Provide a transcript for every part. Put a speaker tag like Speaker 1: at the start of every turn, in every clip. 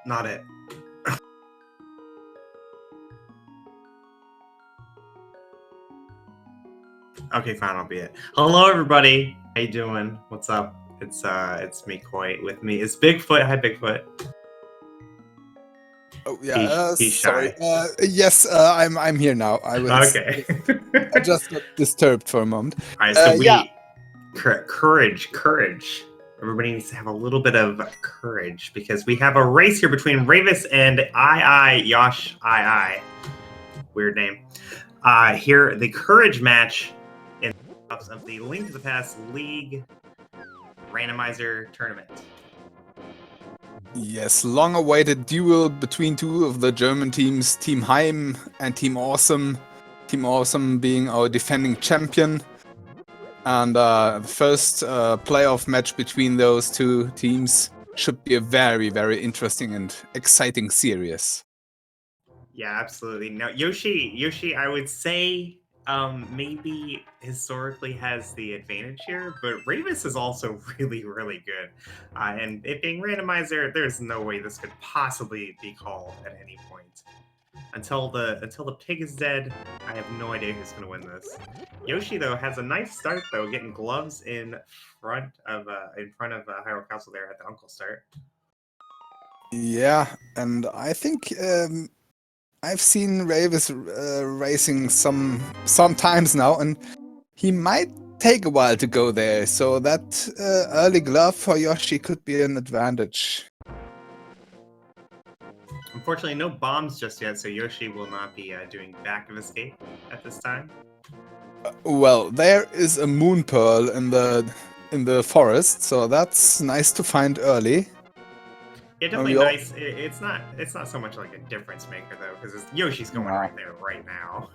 Speaker 1: Not it. Okay, fine, I'll be it. Hello, everybody. How you doing? What's up? It's me, Koi. With me is Bigfoot. Hi, Bigfoot.
Speaker 2: Oh yeah,
Speaker 1: He's
Speaker 2: sorry.
Speaker 1: shy.
Speaker 2: Yes, I'm here now.
Speaker 1: Okay.
Speaker 2: I just got disturbed for a moment.
Speaker 1: All right, so
Speaker 2: Yeah.
Speaker 1: courage. Everybody needs to have a little bit of courage because we have a race here between Rayvis and iiYoshii. Weird name. Here, the courage match in the playoffs of the Link to the Past League Randomizer tournament.
Speaker 2: Yes, long-awaited duel between two of the German teams, Team Heim and Team Awesome. Team Awesome being our defending champion. And the first playoff match between those two teams should be a very, very interesting and exciting series.
Speaker 1: Yeah, absolutely. Now, Yoshi, I would say maybe historically has the advantage here, but Rayvis is also really, really good. And it being randomizer, there's no way this could possibly be called at any point. Until the pig is dead, I have no idea who's going to win this. Yoshi though has a nice start though, getting gloves in front of Hyrule Castle there at the Uncle start.
Speaker 2: Yeah, and I think I've seen Rayvis racing sometimes now, and he might take a while to go there. So that early glove for Yoshi could be an advantage.
Speaker 1: Unfortunately, no bombs just yet, so Yoshi will not be doing back of escape at this time.
Speaker 2: Well, there is a moon pearl in the forest, so that's nice to find early.
Speaker 1: Yeah, definitely nice. It's not so much like a difference maker though, because Yoshi's going right there right now.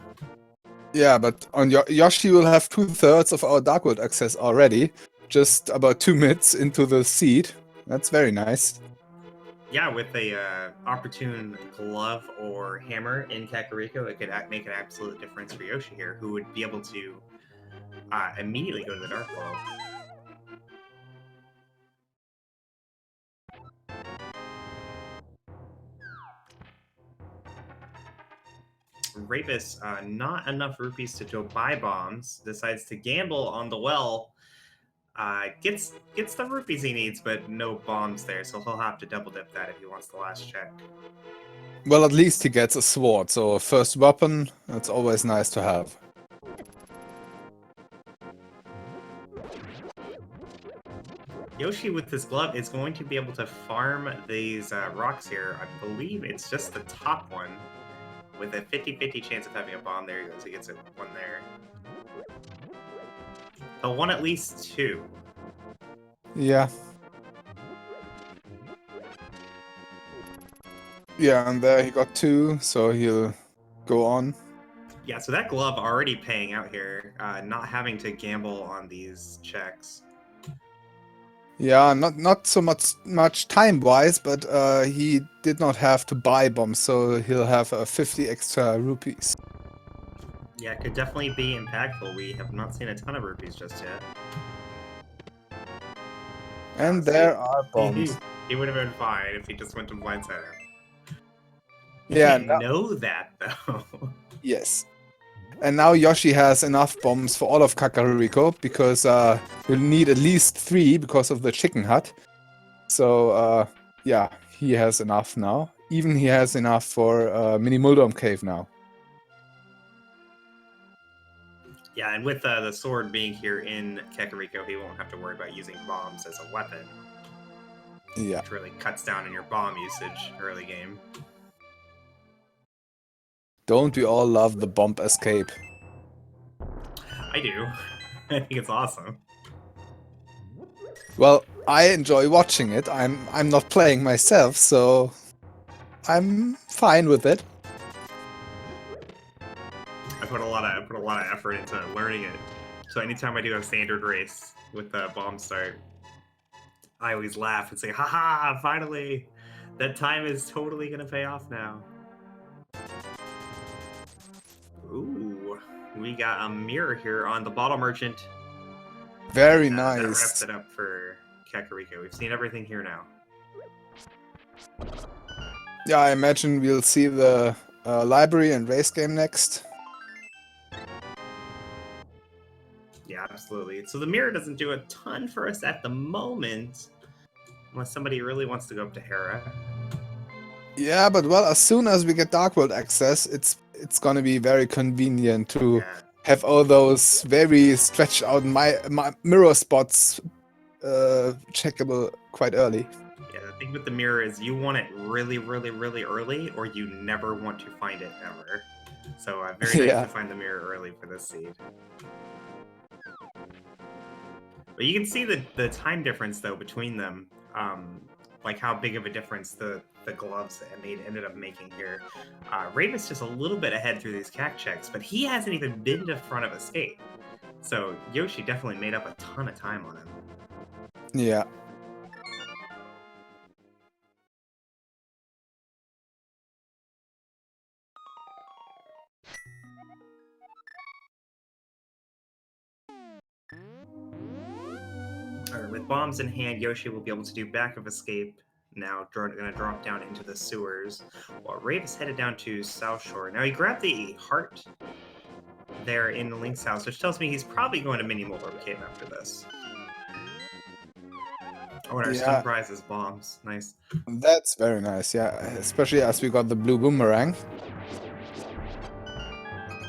Speaker 2: Yeah, but on Yoshi will have 2/3 of our Dark World access already, just about 2 minutes into the seed. That's very nice.
Speaker 1: Yeah, with a opportune glove or hammer in Kakariko, it could make an absolute difference for Yoshi here, who would be able to immediately go to the Dark World. Rayvis, not enough rupees to go buy bombs, decides to gamble on the well. Gets the rupees he needs, but no bombs there, so he'll have to double dip that if he wants the last check.
Speaker 2: Well, at least he gets a sword, so a first weapon, that's always nice to have.
Speaker 1: Yoshi with this glove is going to be able to farm these rocks here. I believe it's just the top one with a 50-50 chance of having a bomb. There he goes, he gets it one there. He'll want at least two.
Speaker 2: Yeah. Yeah, and there he got 2, so he'll go on.
Speaker 1: Yeah, so that glove already paying out here, not having to gamble on these checks.
Speaker 2: Yeah, not so much time-wise, but he did not have to buy bombs, so he'll have 50 extra rupees.
Speaker 1: Yeah, it could definitely be impactful. We have not seen a ton of rupees just yet.
Speaker 2: And there are bombs.
Speaker 1: He would have been fine if he just went to blindside him.
Speaker 2: Yeah,
Speaker 1: You know that, though.
Speaker 2: Yes. And now Yoshi has enough bombs for all of Kakariko, because you'll need at least 3 because of the chicken hut. So, yeah, he has enough now. Even he has enough for Mini Muldom Cave now.
Speaker 1: Yeah, and with the sword being here in Kakariko, he won't have to worry about using bombs as a weapon.
Speaker 2: Yeah.
Speaker 1: Which really cuts down on your bomb usage early game.
Speaker 2: Don't we all love the bomb escape?
Speaker 1: I do. I think it's awesome.
Speaker 2: Well, I enjoy watching it. I'm not playing myself, so I'm fine with it.
Speaker 1: I put a lot of effort into learning it. So anytime I do a standard race with the bomb start, I always laugh and say, haha, finally! That time is totally gonna pay off now. Ooh, we got a mirror here on the Bottle Merchant.
Speaker 2: Very nice.
Speaker 1: That wraps it up for Kakariko. We've seen everything here now.
Speaker 2: Yeah, I imagine we'll see the library and race game next.
Speaker 1: Yeah, absolutely. So the mirror doesn't do a ton for us at the moment, unless somebody really wants to go up to Hera.
Speaker 2: Yeah, but well, as soon as we get Dark World access, it's gonna be very convenient to
Speaker 1: Yeah.
Speaker 2: have all those very stretched out my mirror spots checkable quite early.
Speaker 1: Yeah, the thing with the mirror is you want it really, really, really early, or you never want to find it ever. So very nice
Speaker 2: Yeah.
Speaker 1: to find the mirror early for this seed. But you can see the time difference though between them, like how big of a difference the gloves ended up making here. Rayvis just a little bit ahead through these CAC checks, but he hasn't even been to front of escape. So Yoshi definitely made up a ton of time on him.
Speaker 2: Yeah.
Speaker 1: Alright, with bombs in hand, Yoshi will be able to do back of escape. Now, going to drop down into the sewers, while Rave is headed down to South Shore. Now, he grabbed the heart there in Link's house, which tells me he's probably going to Mini Molar Cave after this. Oh, and our stun
Speaker 2: Yeah,
Speaker 1: prize is bombs. Nice.
Speaker 2: that's very nice. Yeah, especially as we got the blue boomerang.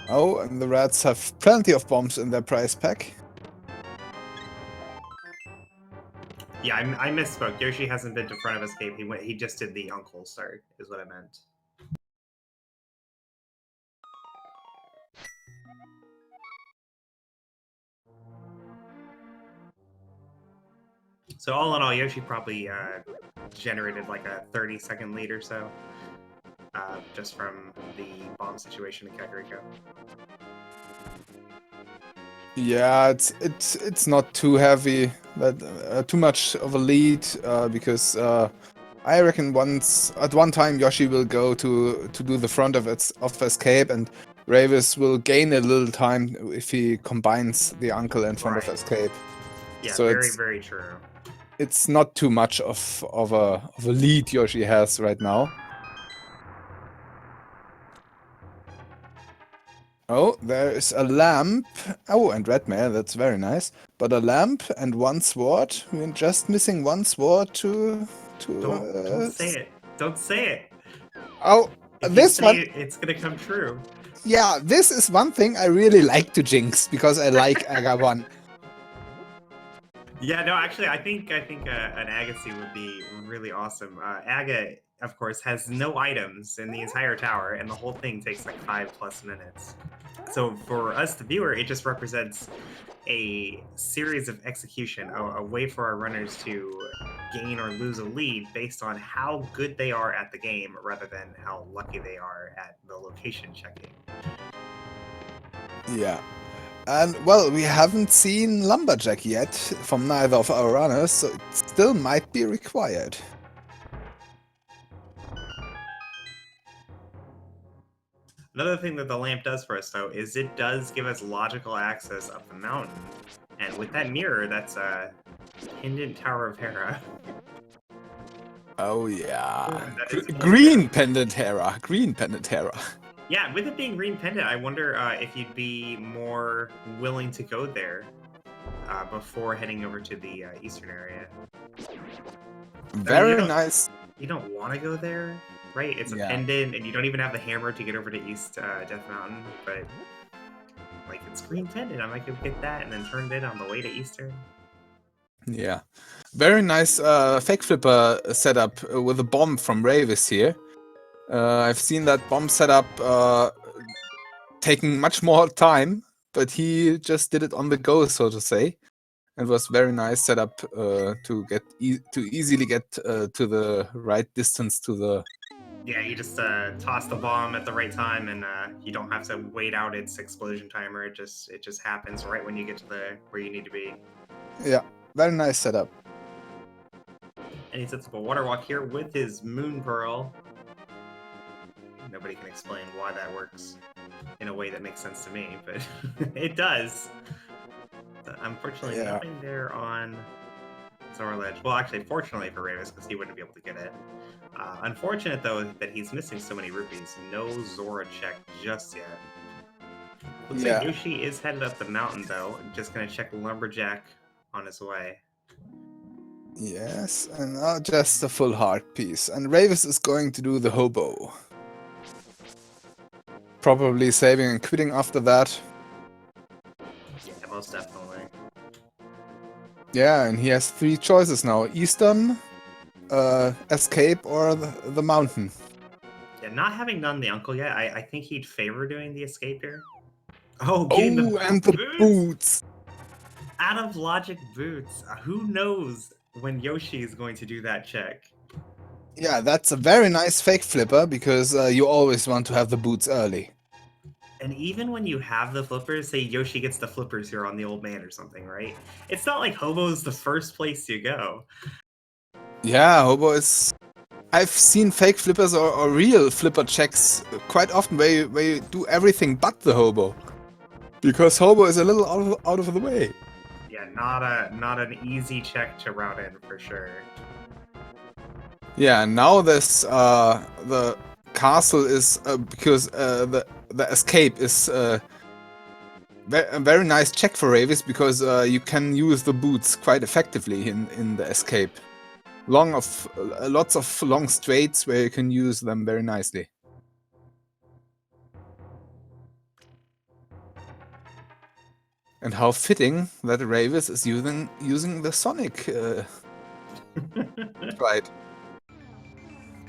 Speaker 2: Oh, and the rats have plenty of bombs in their prize pack.
Speaker 1: Yeah, I misspoke. Yoshi hasn't been to front of escape. He just did the uncle start, is what I meant. So all in all, Yoshi probably generated like a 30-second lead or so, just from the bomb situation in Kakariko.
Speaker 2: Yeah, it's not too heavy, but too much of a lead because I reckon at one time Yoshi will go to do the front of escape, and Rayvis will gain a little time if he combines the uncle and front of
Speaker 1: Right.
Speaker 2: escape.
Speaker 1: Yeah,
Speaker 2: So
Speaker 1: very, very true.
Speaker 2: it's not too much of a lead Yoshi has right now. Oh, there is a lamp. Oh, and red mail, that's very nice. But a lamp and one sword. We're just missing one sword to
Speaker 1: Don't say it. Don't say it.
Speaker 2: Oh,
Speaker 1: If you
Speaker 2: this
Speaker 1: say
Speaker 2: one.
Speaker 1: it, it's gonna come true.
Speaker 2: Yeah, this is one thing I really like to jinx because I like Aga 1.
Speaker 1: Yeah, no, actually, I think an Agassi would be really awesome. Aga, of course, has no items in the entire tower, and the whole thing takes like 5+ minutes. So for us, the viewer, it just represents a series of execution, a way for our runners to gain or lose a lead based on how good they are at the game rather than how lucky they are at the location checking.
Speaker 2: Yeah. And, well, we haven't seen Lumberjack yet from neither of our runners, so it still might be required.
Speaker 1: Another thing that the lamp does for us, though, is it does give us logical access up the mountain. And with that mirror, that's a Pendant Tower of Hera.
Speaker 2: Oh, yeah.
Speaker 1: That is
Speaker 2: Green Pendant Hera. Green Pendant Hera.
Speaker 1: Yeah, with it being green pendant, I wonder if you'd be more willing to go there before heading over to the eastern area.
Speaker 2: Very nice.
Speaker 1: You don't want to go there, right? It's a
Speaker 2: Yeah.
Speaker 1: pendant, and you don't even have the hammer to get over to East Death Mountain. But like, it's green pendant. I might go get that and then turn it on the way to Eastern.
Speaker 2: Yeah. Very nice fake flipper setup with a bomb from Rayvis here. I've seen that bomb setup taking much more time, but he just did it on the go, so to say. It was very nice setup to easily get to the right distance to the.
Speaker 1: Yeah, you just toss the bomb at the right time, and you don't have to wait out its explosion timer. It just happens right when you get to where you need to be.
Speaker 2: Yeah, very nice setup.
Speaker 1: And he sets up a water walk here with his Moon Pearl. Nobody can explain why that works in a way that makes sense to me, but it does. Unfortunately, nothing there on Zora ledge. Well, actually, fortunately for Rayvis, because he wouldn't be able to get it. Unfortunate, though, that he's missing so many rupees. No Zora check just yet. Looks like
Speaker 2: Yeah.
Speaker 1: Yoshi is headed up the mountain, though. Just gonna check Lumberjack on his way.
Speaker 2: Yes, and just a full heart piece. And Rayvis is going to do the hobo. Probably saving and quitting after that.
Speaker 1: Yeah, most definitely.
Speaker 2: Yeah, and he has 3 choices now. Eastern, Escape, or the mountain.
Speaker 1: Yeah, not having done the uncle yet, I think he'd favor doing the escape here. Oh, getting the
Speaker 2: and the boots!
Speaker 1: Out of logic boots. Who knows when Yoshi is going to do that check?
Speaker 2: Yeah, that's a very nice fake flipper, because you always want to have the boots early.
Speaker 1: And even when you have the flippers, say Yoshi gets the flippers here on the old man or something, right? It's not like Hobo's the first place you go.
Speaker 2: Yeah, hobo is... I've seen fake flippers or real flipper checks quite often where you do everything but the hobo. Because hobo is a little out of the way.
Speaker 1: Yeah, not an easy check to route in for sure.
Speaker 2: Yeah, now this the castle is because the escape is a very nice check for Rayvis, because you can use the boots quite effectively in the escape. Lots of long straights where you can use them very nicely. And how fitting that Rayvis is using the Sonic right.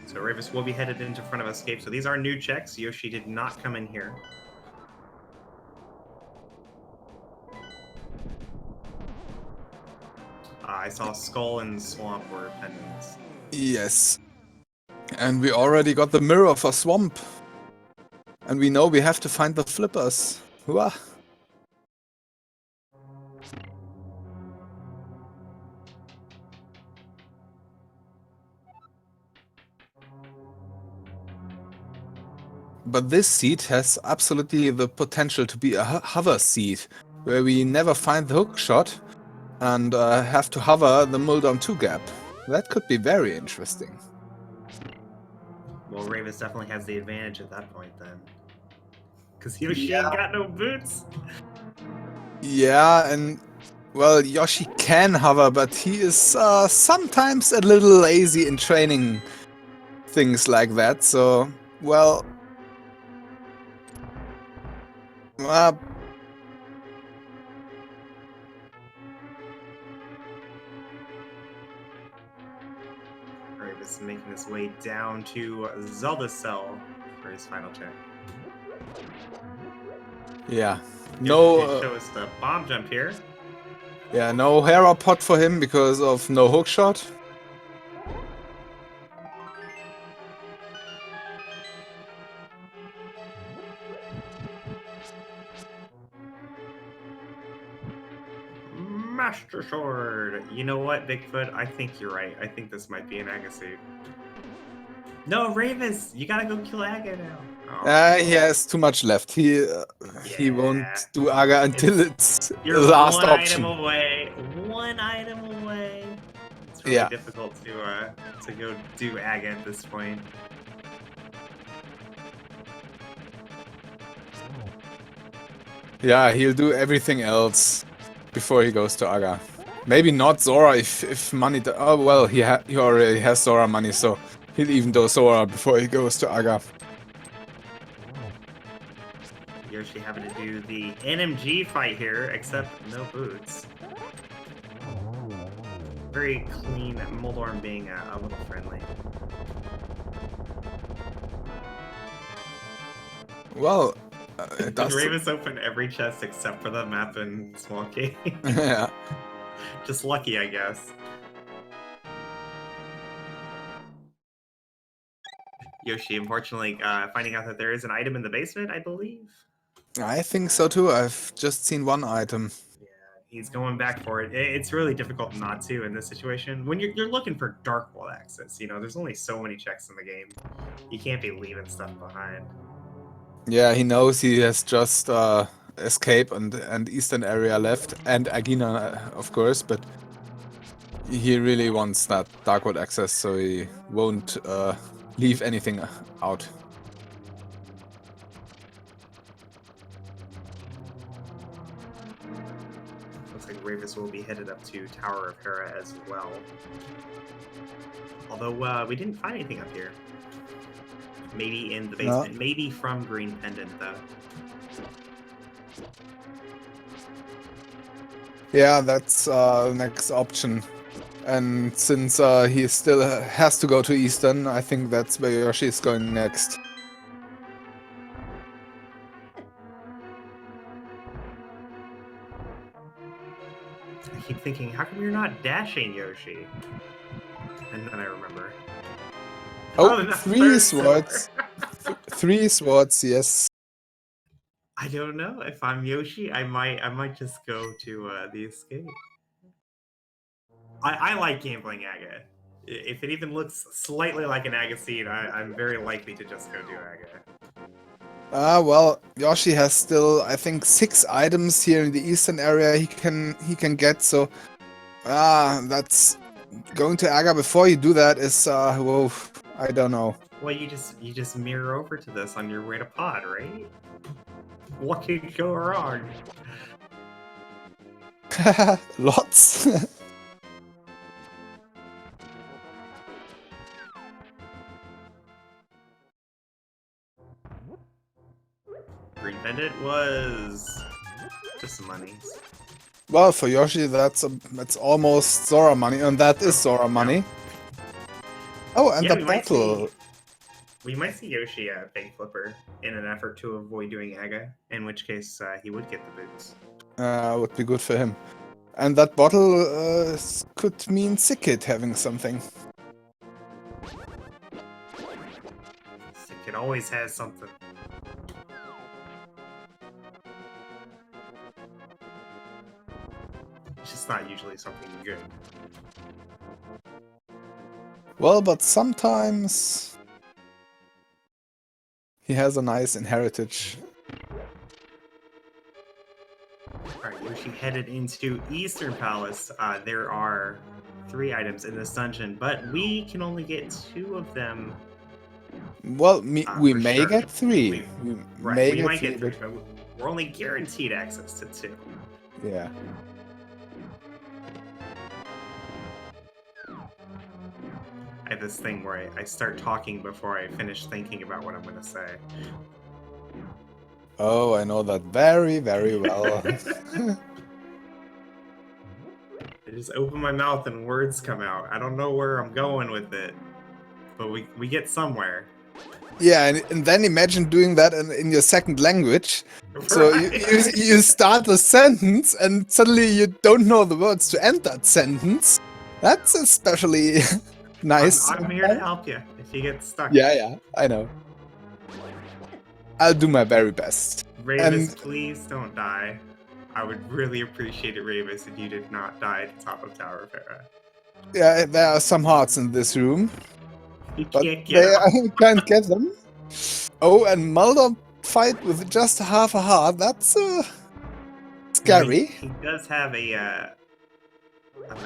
Speaker 1: So Rayvis will be headed into front of escape. So these are new checks. Yoshi did not come in here. I saw Skull and Swamp were pendants.
Speaker 2: Yes. And we already got the mirror for Swamp. And we know we have to find the flippers. Hooah. But this seat has absolutely the potential to be a hover seat, where we never find the hook shot and have to hover the Muldown 2 gap. That could be very interesting.
Speaker 1: Well, Rayvis definitely has the advantage at that point then. Because Yoshi ain't got no boots.
Speaker 2: Yeah, and well, Yoshi can hover, but he is sometimes a little lazy in training things like that, so, well...
Speaker 1: Rayvis making his way down to Zelda's cell for his final check.
Speaker 2: yeah.
Speaker 1: No. Show us the bomb jump here.
Speaker 2: Yeah, no hero pot for him because of no hook shot.
Speaker 1: Master Sword! You know what, Bigfoot? I think you're right. I think this might be an Aga. No, Rayvis! You gotta go kill Aga now. Oh.
Speaker 2: He has too much left. He won't do Aga until it's the last
Speaker 1: one
Speaker 2: option.
Speaker 1: Item away. One item away. It's really difficult to go do Aga at this point.
Speaker 2: Yeah, he'll do everything else before he goes to Aga. Maybe not Zora if money... Oh, well, he already has Zora money, so he'll even do Zora before he goes to Aga.
Speaker 1: Yoshi having to do the NMG fight here, except no boots. Very clean, Moldorm being a little friendly.
Speaker 2: Well...
Speaker 1: Does Rayvis open every chest except for the map and small cave?
Speaker 2: Yeah.
Speaker 1: Just lucky, I guess. Yoshi, unfortunately, finding out that there is an item in the basement, I believe.
Speaker 2: I think so too. I've just seen one item.
Speaker 1: Yeah, he's going back for it. It's really difficult not to in this situation. When you're looking for Dark World access, you know, there's only so many checks in the game. You can't be leaving stuff behind.
Speaker 2: Yeah, he knows he has just Escape and Eastern area left, and Agina, of course, but He really wants that Dark World access, so he won't leave anything out.
Speaker 1: Looks like Rayvis will be headed up to Tower of Hera as well. Although we didn't find anything up here. Maybe in the basement. Maybe from Green Pendant, though.
Speaker 2: Yeah, that's the next option. And since he still has to go to Eastern, I think that's where Yoshi is going next.
Speaker 1: I keep thinking, how come you're not dashing, Yoshi? And then I remember.
Speaker 2: Oh,
Speaker 1: no,
Speaker 2: 3 swords. 3 swords, yes.
Speaker 1: I don't know. If I'm Yoshi, I might just go to the escape. I like gambling Aga. If it even looks slightly like an Aga seed, I'm very likely to just go do Aga.
Speaker 2: Well, Yoshi has still, I think, 6 items here in the eastern area he can get. So, that's going to Aga before you do that is, whoa, I don't know.
Speaker 1: Well, you just mirror over to this on your way to Pod, right? What could go wrong?
Speaker 2: Lots.
Speaker 1: Green Pendant was just some money.
Speaker 2: Well, for Yoshi, that's almost Zora money, and that is Zora money. Oh, and
Speaker 1: Yeah,
Speaker 2: the bottle.
Speaker 1: We might see Yoshi Bank Flipper in an effort to avoid doing Aga, in which case he would get the boots.
Speaker 2: Would be good for him. And that bottle could mean Sickit having something.
Speaker 1: It always has something. It's just not usually something good.
Speaker 2: Well, but sometimes he has a nice inheritance.
Speaker 1: Alright, Yoshi headed into Eastern Palace. There are 3 items in this dungeon, but we can only get 2 of them.
Speaker 2: Well, we may
Speaker 1: sure.
Speaker 2: get 3.
Speaker 1: We might get 3, but we're only guaranteed access to 2.
Speaker 2: Yeah.
Speaker 1: I have this thing where I start talking before I finish thinking about what I'm going to say.
Speaker 2: Oh, I know that very, very well.
Speaker 1: I just open my mouth and words come out. I don't know where I'm going with it, but we get somewhere.
Speaker 2: Yeah, and then imagine doing that in your second language.
Speaker 1: Right.
Speaker 2: So you start a sentence and suddenly you don't know the words to end that sentence. That's especially nice.
Speaker 1: I'm here to help you if you get stuck.
Speaker 2: Yeah, I know. I'll do my very best.
Speaker 1: Rayvis, please don't die. I would really appreciate it, Rayvis, if you did not die at the top of Tower of Hera.
Speaker 2: Yeah, there are some hearts in this room.
Speaker 1: You
Speaker 2: But
Speaker 1: can't get them.
Speaker 2: I can't get them. Oh, and Mulder fight with just half a heart. That's scary.
Speaker 1: He does have an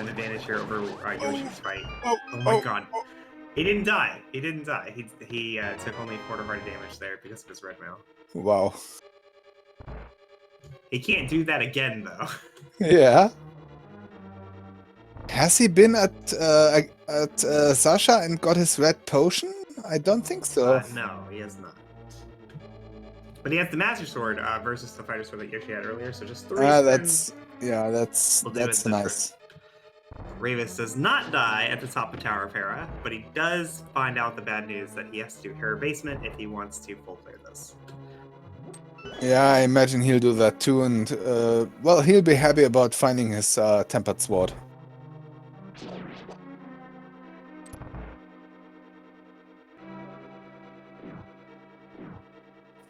Speaker 1: advantage here over Yoshi's fight. Oh my god. He didn't die. He didn't die. He took only a quarter heart of damage there because of his red mail.
Speaker 2: Wow.
Speaker 1: He can't do that again, though.
Speaker 2: Yeah. Has he been at Sasha and got his red potion? I don't think so.
Speaker 1: No, he has not. But he has the Master Sword versus the Fighter Sword that Yoshi had earlier, so just 3 spins.
Speaker 2: That's nice.
Speaker 1: Rayvis does not die at the top of Tower of Hera, but he does find out the bad news that he has to do Hera Basement if he wants to full clear this.
Speaker 2: Yeah, I imagine he'll do that too, and well, he'll be happy about finding his tempered sword.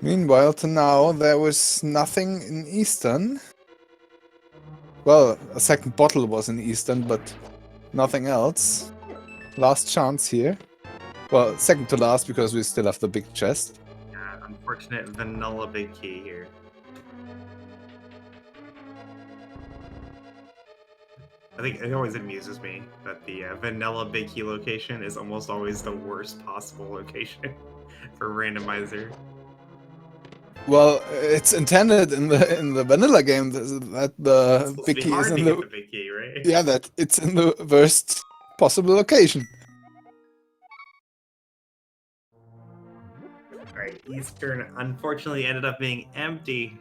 Speaker 2: Meanwhile, to now, there was nothing in Eastern. Well, a second bottle was in Eastern, but nothing else. Last chance here. Well, second to last because we still have the big chest.
Speaker 1: Unfortunate vanilla big key here. I think it always amuses me that the vanilla Big Key location is almost always the worst possible location for randomizer.
Speaker 2: Well, it's intended in the vanilla game that
Speaker 1: It's
Speaker 2: the
Speaker 1: supposed to
Speaker 2: big
Speaker 1: be
Speaker 2: key is
Speaker 1: hard to
Speaker 2: in
Speaker 1: get
Speaker 2: the
Speaker 1: the Big Key, right?
Speaker 2: yeah that it's in the worst possible location.
Speaker 1: Alright, Eastern unfortunately ended up being empty.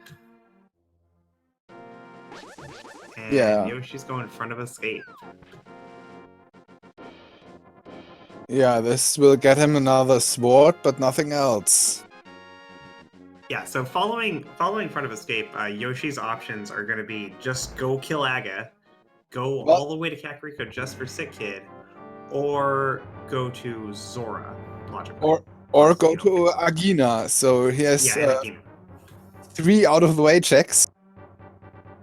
Speaker 1: And
Speaker 2: Yeah,
Speaker 1: Yoshi's going in front of Escape.
Speaker 2: yeah. This will get him another sword, but nothing else.
Speaker 1: Yeah, so following front of Escape, Yoshi's options are going to be just go kill Aga, go
Speaker 2: Well,
Speaker 1: all the way to Kakariko just for Sick Kid, or go to Zora, logically.
Speaker 2: or
Speaker 1: Unless,
Speaker 2: go
Speaker 1: you know,
Speaker 2: to Agina. So he has
Speaker 1: yeah, and Akina.
Speaker 2: 3 out of the way checks.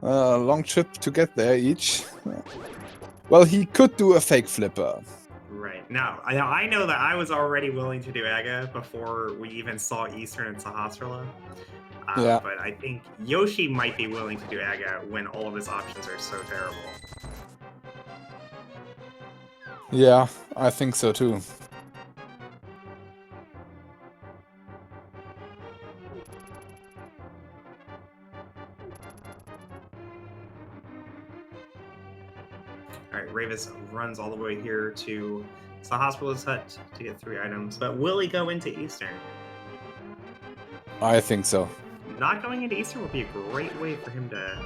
Speaker 2: Long trip to get there each. Well, he could do a fake flipper.
Speaker 1: Right. Now, I know that I was already willing to do Aga before we even saw Eastern and Sahasrara.
Speaker 2: Yeah,
Speaker 1: But I think Yoshi might be willing to do Aga when all of his options are so terrible.
Speaker 2: yeah, I think so too.
Speaker 1: Alright, Rayvis runs all the way here to Sahasrara's hut to get 3 items. But will he go into Eastern?
Speaker 2: I think so.
Speaker 1: Not going into Eastern would be a great way for him to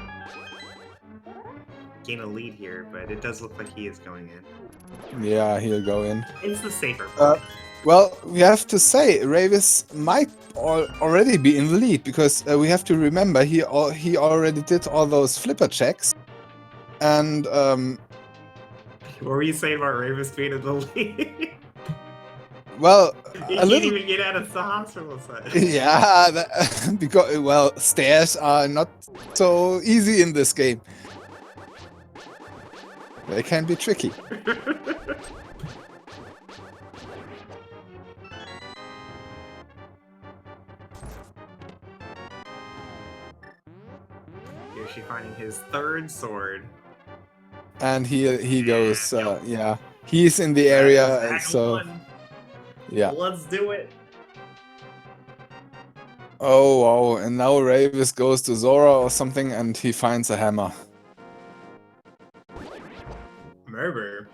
Speaker 1: gain a lead here, but it does look like he is going in.
Speaker 2: Yeah, he'll go in.
Speaker 1: It's the safer play.
Speaker 2: Well, we have to say Rayvis might already be in the lead because we have to remember he already did all those flipper checks, and
Speaker 1: What were you saying about Rayvis being in the lead?
Speaker 2: well,
Speaker 1: He
Speaker 2: a
Speaker 1: can't
Speaker 2: little.
Speaker 1: even get out of Sahasrara's hut.
Speaker 2: Yeah, because well, stairs are not so easy in this game. They can be tricky.
Speaker 1: Yoshi finding his 3rd sword.
Speaker 2: And he goes, yeah, he's in the area, and so yeah.
Speaker 1: Let's do it.
Speaker 2: Oh wow! And now Rayvis goes to Zora or something, and he finds a hammer.
Speaker 1: Murder.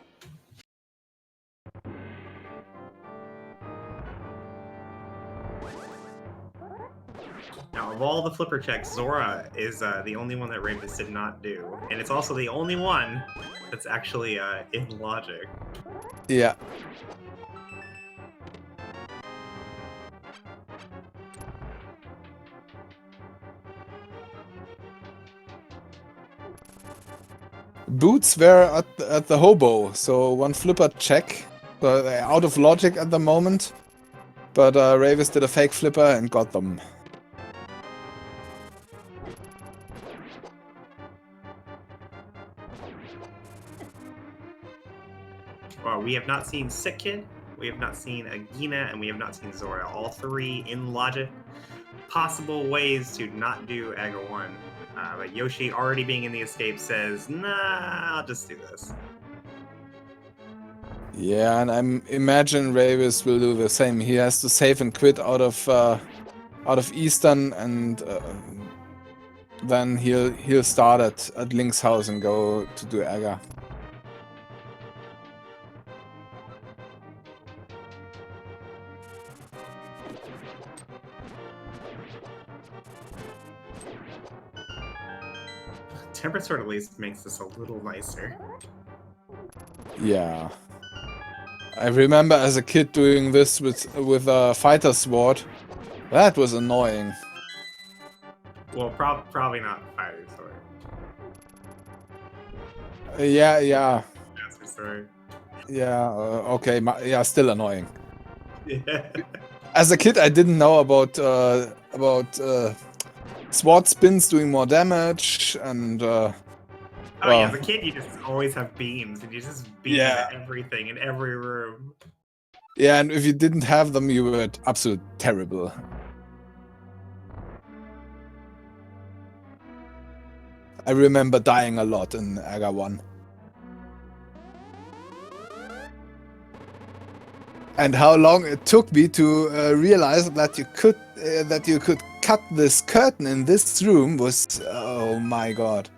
Speaker 1: Now, of all the flipper checks, Zora is the only one that Rayvis did not do, and it's also the only one that's actually in logic.
Speaker 2: Yeah. Boots were at the hobo, so 1 flipper check. So they're out of logic at the moment. But Rayvis did a fake flipper and got them.
Speaker 1: Well, we have not seen Sick Kid, we have not seen Agina, and we have not seen Zora. All 3 in logic. Possible ways to not do Aga 1. But Yoshi, already being in the escape, says, nah, I'll just do this.
Speaker 2: Yeah, and I imagine Rayvis will do the same. He has to save and quit out of Eastern, and then he'll start at Link's house and go to do Aga.
Speaker 1: Tempered Sword at least makes this a little nicer.
Speaker 2: Yeah. I remember as a kid doing this with a fighter sword. That was annoying.
Speaker 1: Well, probably not Fire Sword.
Speaker 2: Yeah.
Speaker 1: Master Sword.
Speaker 2: Yeah, okay, yeah, still annoying.
Speaker 1: Yeah.
Speaker 2: As a kid, I didn't know about sword spins doing more damage, and
Speaker 1: Oh
Speaker 2: well,
Speaker 1: yeah, as a kid you just always have beams, and you just beam at everything in every room.
Speaker 2: yeah, and if you didn't have them, you were absolute terrible. I remember dying a lot in Aga 1. And how long it took me to realize that you could cut this curtain in this room was, oh my god.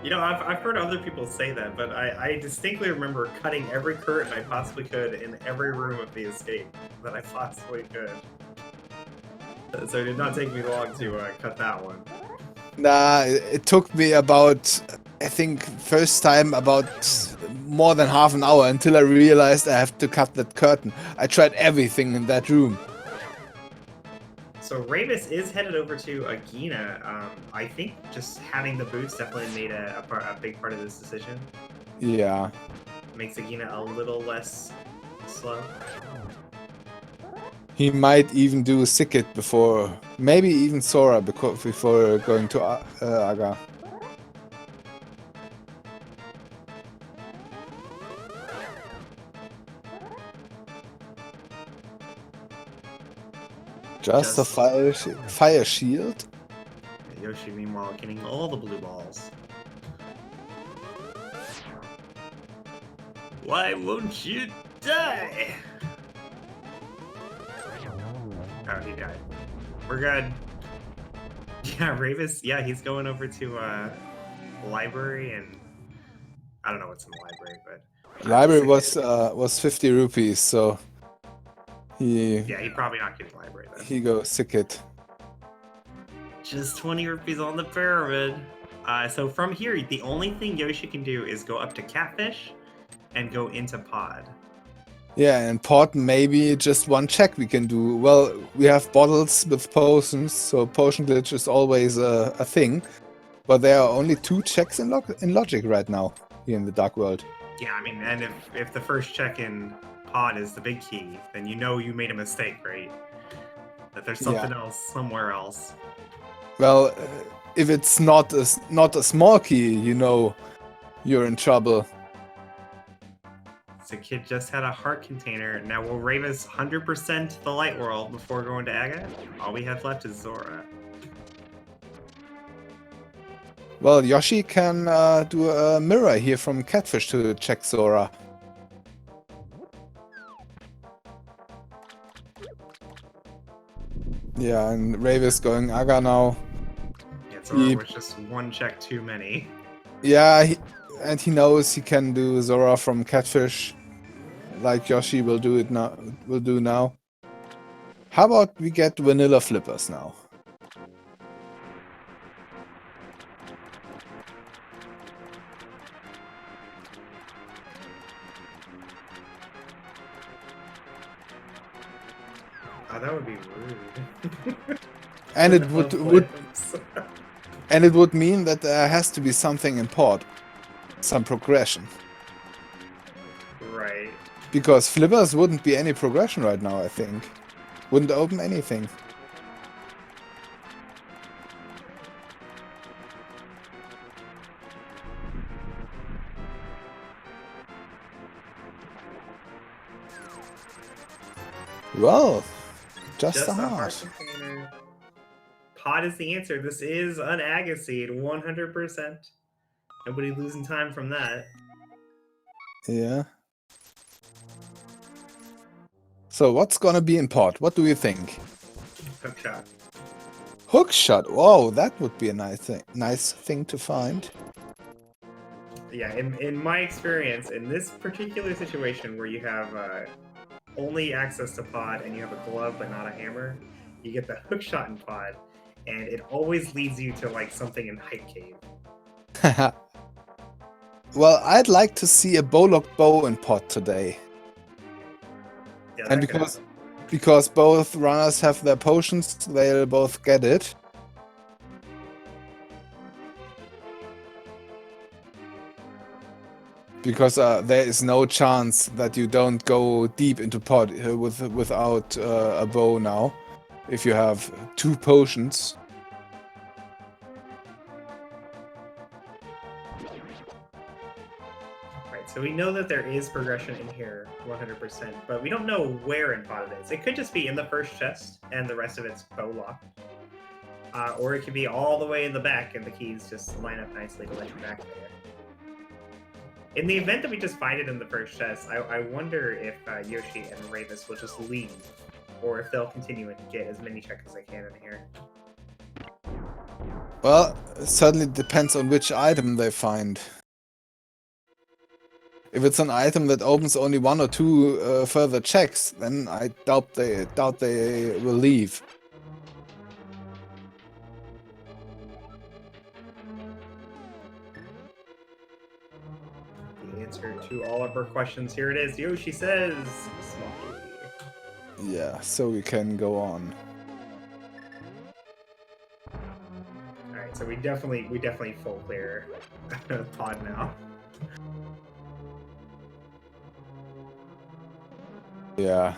Speaker 1: You know, I've heard other people say that, but I distinctly remember cutting every curtain I possibly could in every room of the escape that I possibly could. So it did not take me long to cut that one.
Speaker 2: Nah, it took me about, I think, first time about more than half an hour until I realized I have to cut that curtain. I tried everything in that room.
Speaker 1: So Rayvis is headed over to Agina. I think just having the boots definitely made a big part of this decision.
Speaker 2: Yeah.
Speaker 1: Makes Agina a little less slow.
Speaker 2: He might even do Sickit before, maybe even Sora before going to Aga. Just a fire shield?
Speaker 1: Yoshi, meanwhile, getting all the blue balls. Why won't you die? Oh, he died. We're good. Yeah, Rayvis, yeah, he's going over to the library, and I don't know what's in the library, but
Speaker 2: Library was 50 rupees, so
Speaker 1: he's probably not getting library then.
Speaker 2: He goes Sickit.
Speaker 1: Just 20 rupees on the pyramid. So from here, the only thing Yoshi can do is go up to Catfish and go into Pod.
Speaker 2: Yeah, and Pod, maybe just one check we can do. Well, we have bottles with potions, so potion glitch is always a thing. But there are only 2 checks in Logic right now, here in the Dark World.
Speaker 1: Yeah, I mean, and if the first check in Pod is the big key, then you know you made a mistake, right? That there's something else somewhere else.
Speaker 2: Well, if it's not a small key, you know you're in trouble.
Speaker 1: The kid just had a heart container. Now will Rayvis 100% the light world before going to Aga? All we have left is Zora.
Speaker 2: Well, Yoshi can do a mirror here from Catfish to check Zora. Yeah, and Rayvis going Aga now.
Speaker 1: Yeah, Zora was just one check too many.
Speaker 2: Yeah, he knows he can do Zora from Catfish, like Yoshi will do now. How about we get vanilla flippers now?
Speaker 1: Oh, that would be rude.
Speaker 2: And it would mean that there has to be something in Pod, some progression.
Speaker 1: Right.
Speaker 2: Because flippers wouldn't be any progression right now, I think. Wouldn't open anything. Well, just a heart.
Speaker 1: Pod is the answer. This is an Aga seed, 100%. Nobody losing time from that.
Speaker 2: Yeah. So what's gonna be in Pod? What do you think?
Speaker 1: Hookshot.
Speaker 2: Hookshot. Whoa, that would be a nice thing to find.
Speaker 1: Yeah, in my experience, in this particular situation where you have only access to Pod and you have a glove but not a hammer, you get the hookshot in Pod, and it always leads you to like something in Hype Cave.
Speaker 2: Well, I'd like to see a bowlocked bow in Pod today.
Speaker 1: Yeah,
Speaker 2: and because both runners have their potions, they'll both get it. Because there is no chance that you don't go deep into Pod without a bow now, if you have 2 potions.
Speaker 1: Right, so we know that there is progression in here, 100%, but we don't know where in Pod it is. It could just be in the first chest, and the rest of it's bow locked. Or it could be all the way in the back, and the keys just line up nicely to let you back there. In the event that we just find it in the first chest, I wonder if Yoshi and Rayvis will just leave, or if they'll continue and get as many checks as they can in here.
Speaker 2: Well, it certainly depends on which item they find. If it's an item that opens only 1 or 2 further checks, then I doubt they will leave.
Speaker 1: The answer to all of our questions, here it is. Yoshi says, Smoky.
Speaker 2: Yeah, so we can go on.
Speaker 1: Alright, so we definitely full clear pod now.
Speaker 2: Yeah,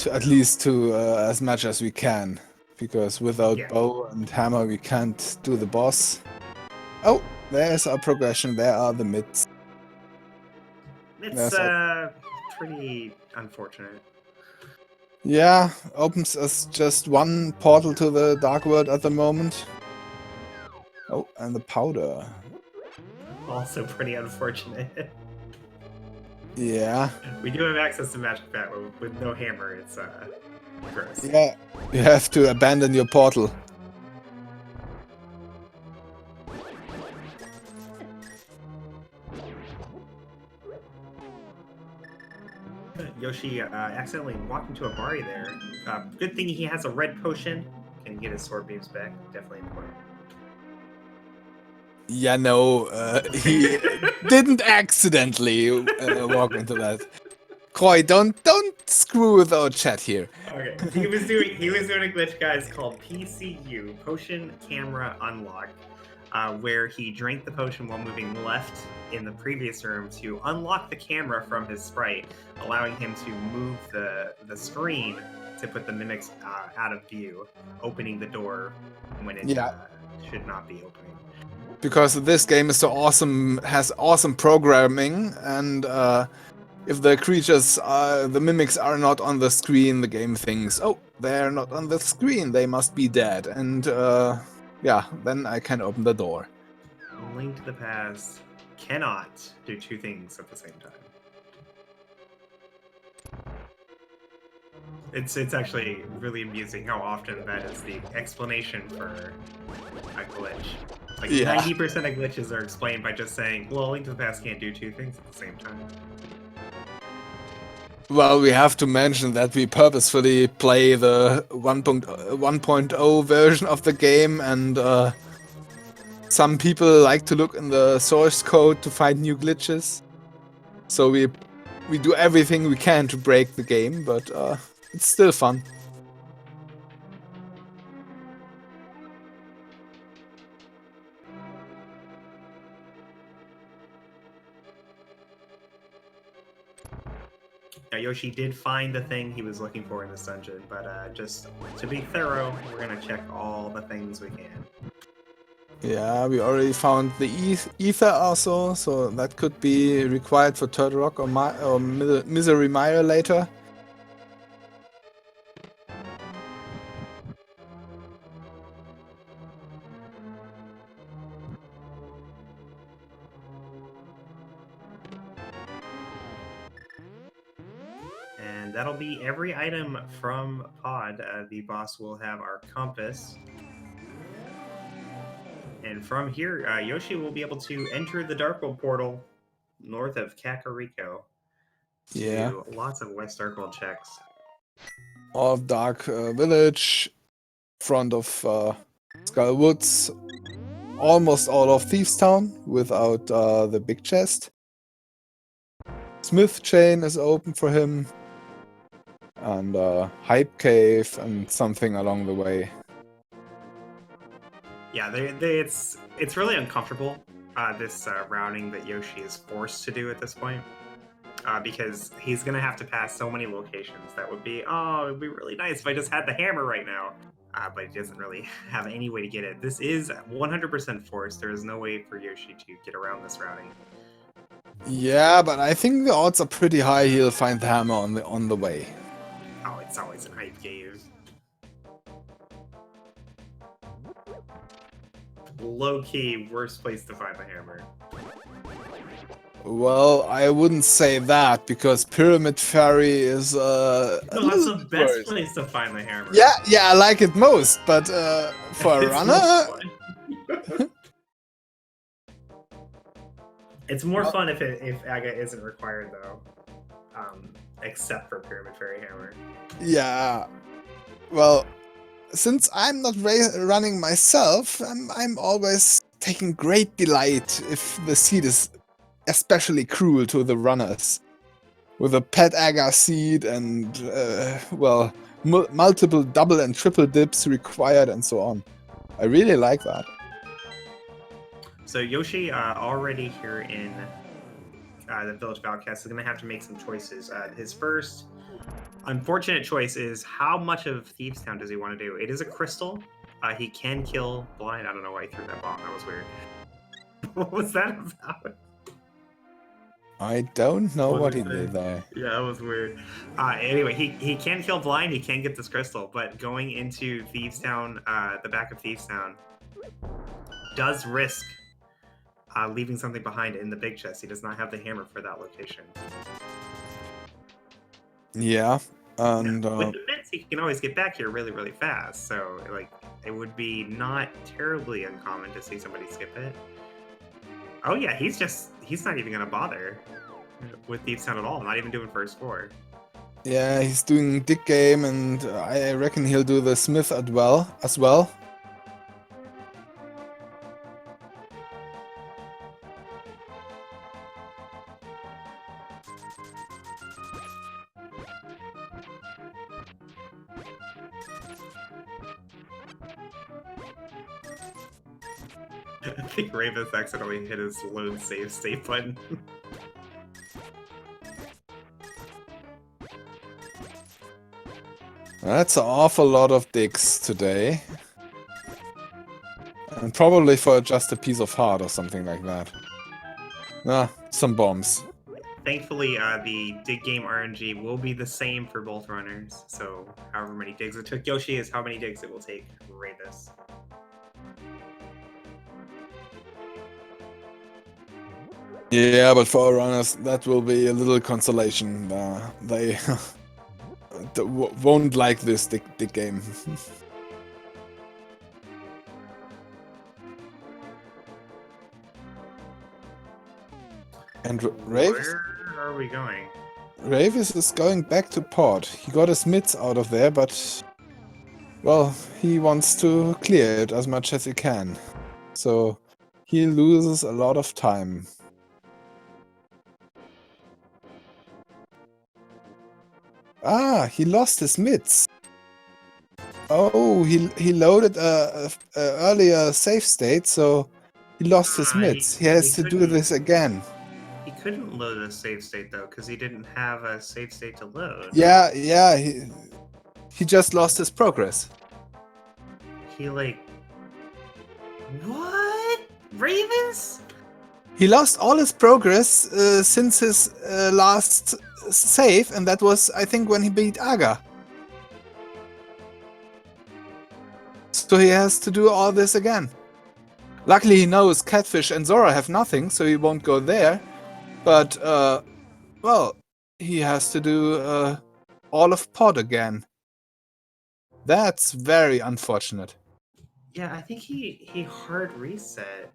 Speaker 2: at least to as much as we can, because without bow and hammer we can't do the boss. Oh, there's our progression. There are the mids.
Speaker 1: It's pretty unfortunate.
Speaker 2: Yeah, opens us just 1 portal to the Dark World at the moment. Oh, and the powder.
Speaker 1: Also pretty unfortunate.
Speaker 2: Yeah.
Speaker 1: We do have access to Magic Bat with no hammer. It's gross.
Speaker 2: Yeah, you have to abandon your portal.
Speaker 1: Yoshi accidentally walked into a Bari there. Good thing he has a red potion. Can get his sword beams back. Definitely important.
Speaker 2: Yeah, no, he didn't accidentally walk into that. Koi, don't screw with our chat here.
Speaker 1: Okay, he was doing a glitch, guys, called PCU, Potion Camera Unlock, where he drank the potion while moving left in the previous room to unlock the camera from his sprite, allowing him to move the screen to put the mimics out of view, opening the door when it should not be opening.
Speaker 2: Because this game is so awesome, has awesome programming, and if the creatures, the mimics are not on the screen, the game thinks, oh, they're not on the screen, they must be dead. And yeah, then I can open the door.
Speaker 1: Link to the Past cannot do 2 things at the same time. It's actually really amusing how often that is the explanation for a glitch. Like 90% of glitches are explained by just saying, well, Link to the Past can't do 2 things at the same time.
Speaker 2: Well, we have to mention that we purposefully play the 1.0 version of the game, and some people like to look in the source code to find new glitches. So we do everything we can to break the game, but it's still fun.
Speaker 1: Now, Yoshi did find the thing he was looking for in this dungeon, but just to be thorough, we're gonna check all the things we can.
Speaker 2: Yeah, we already found the ether also, so that could be required for Turtle Rock or Misery Mire later.
Speaker 1: And that'll be every item from Pod. The boss will have our compass. And from here, Yoshi will be able to enter the Dark World portal north of Kakariko.
Speaker 2: Yeah.
Speaker 1: Do lots of West Dark World checks.
Speaker 2: All of Dark Village, front of Skull Woods, almost all of Thieves Town without the big chest. Smith Chain is open for him, and Hype Cave and something along the way.
Speaker 1: Yeah, it's really uncomfortable, this routing that Yoshi is forced to do at this point. Because he's going to have to pass so many locations that would be, oh, it'd be really nice if I just had the hammer right now. But he doesn't really have any way to get it. This is 100% forced. There is no way for Yoshi to get around this routing.
Speaker 2: Yeah, but I think the odds are pretty high he'll find the hammer on the way.
Speaker 1: Oh, it's always an hype cave. Low-key, worst place to find the hammer.
Speaker 2: Well, I wouldn't say that because Pyramid Fairy is a
Speaker 1: No, that's
Speaker 2: little
Speaker 1: the
Speaker 2: bit
Speaker 1: best
Speaker 2: worse.
Speaker 1: place to find the hammer.
Speaker 2: Yeah, yeah, I like it most, but for a
Speaker 1: It's most
Speaker 2: runner,
Speaker 1: fun. It's more fun if Aga isn't required though, except for Pyramid Fairy Hammer.
Speaker 2: yeah. Well, since I'm not running myself, I'm always taking great delight if the seed is especially cruel to the runners. With a pet agar seed and, well, multiple double and triple dips required and so on. I really like that.
Speaker 1: So Yoshi, already here in the Village of Outcasts, is going to have to make some choices. His first unfortunate choice is how much of Thieves Town does he want to do? It is a crystal. He can kill blind. I don't know why he threw that bomb. That was weird. What was that about?
Speaker 2: I don't know what he
Speaker 1: it
Speaker 2: did there.
Speaker 1: Yeah, that was weird. Anyway, he can kill blind. He can get this crystal, but going into Thieves Town, the back of Thieves Town, does risk leaving something behind in the big chest. He does not have the hammer for that location.
Speaker 2: Yeah, and
Speaker 1: With the mitts, he can always get back here really, really fast. So, like, it would be not terribly uncommon to see somebody skip it. Oh yeah, he's not even gonna bother with Thieves Town at all. Not even doing first four.
Speaker 2: yeah, he's doing dig game, and I reckon he'll do the smith as well.
Speaker 1: I think Rayvis accidentally hit his load save state button.
Speaker 2: That's an awful lot of digs today. And probably for just a piece of heart or something like that. Ah, some bombs.
Speaker 1: Thankfully, the dig game RNG will be the same for both runners. So however many digs it took Yoshi is how many digs it will take Rayvis.
Speaker 2: Yeah, but for our runners, that will be a little consolation. They won't like this dig game. And Rayvis?
Speaker 1: Where are we going?
Speaker 2: Rayvis is going back to port. He got his mitts out of there, but... well, he wants to clear it as much as he can. So, he loses a lot of time. Ah, he lost his mitts. Oh, he loaded a earlier save state, so he lost his mitts. He has to do this again.
Speaker 1: He couldn't load a save state though, because he didn't have a save state to load.
Speaker 2: Yeah, he just lost his progress.
Speaker 1: He like... What? Rayvis?
Speaker 2: He lost all his progress since his last save, and that was, I think, when he beat Aga. So he has to do all this again. Luckily he knows Catfish and Zora have nothing, so he won't go there. But, well, he has to do all of Pod again. That's very unfortunate.
Speaker 1: Yeah, I think he hard reset.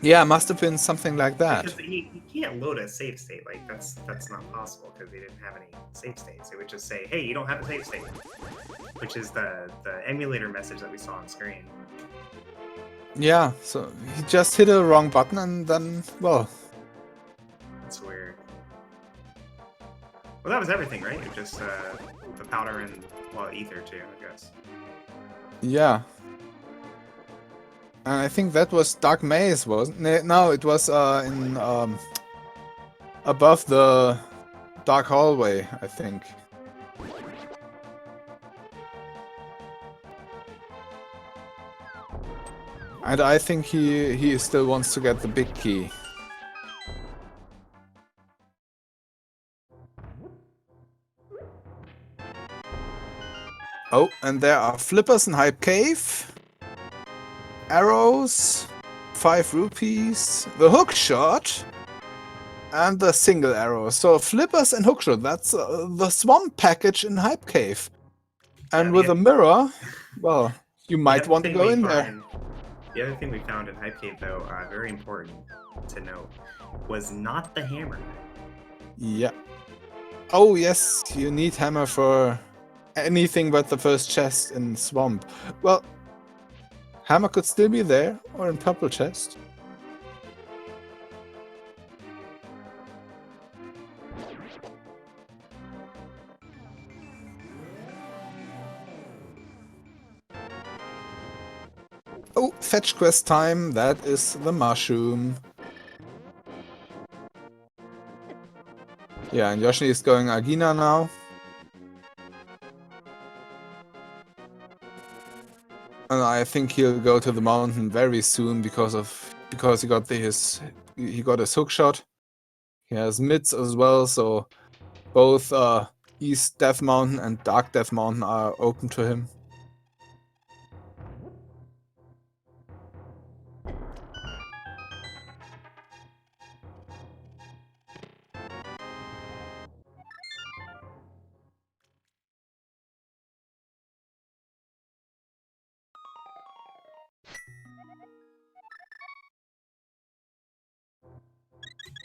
Speaker 2: Yeah, must have been something like that.
Speaker 1: Because he can't load a save state. Like, that's not possible, because he didn't have any save states. It would just say, hey, you don't have a save state. Which is the emulator message that we saw on screen.
Speaker 2: Yeah, so he just hit a wrong button and then, well...
Speaker 1: That's weird. Well, that was everything, right? Just the powder and, well, ether too, I guess.
Speaker 2: Yeah. And I think that was Dark Maze, wasn't it? No, it was in above the Dark Hallway, I think. And I think he still wants to get the big key. Oh, and there are flippers in Hype Cave. Arrows. 5 rupees. The hook shot. and the single arrow. So flippers and hookshot, that's the swamp package in Hype Cave. And
Speaker 1: Yeah,
Speaker 2: with a mirror, well, you
Speaker 1: the
Speaker 2: might
Speaker 1: other
Speaker 2: want to
Speaker 1: thing
Speaker 2: go
Speaker 1: we
Speaker 2: in there.
Speaker 1: find, the other thing we found in Hype Cave, though, very important to note, was not the hammer.
Speaker 2: Yeah. Oh yes, you need hammer for anything but the first chest in swamp. Well, hammer could still be there, or in purple chest. Oh, fetch quest time, that is the mushroom. Yeah, and Yoshi is going Agina now. And I think he'll go to the mountain very soon because he got his hook shot. He has mids as well, so both East Death Mountain and Dark Death Mountain are open to him.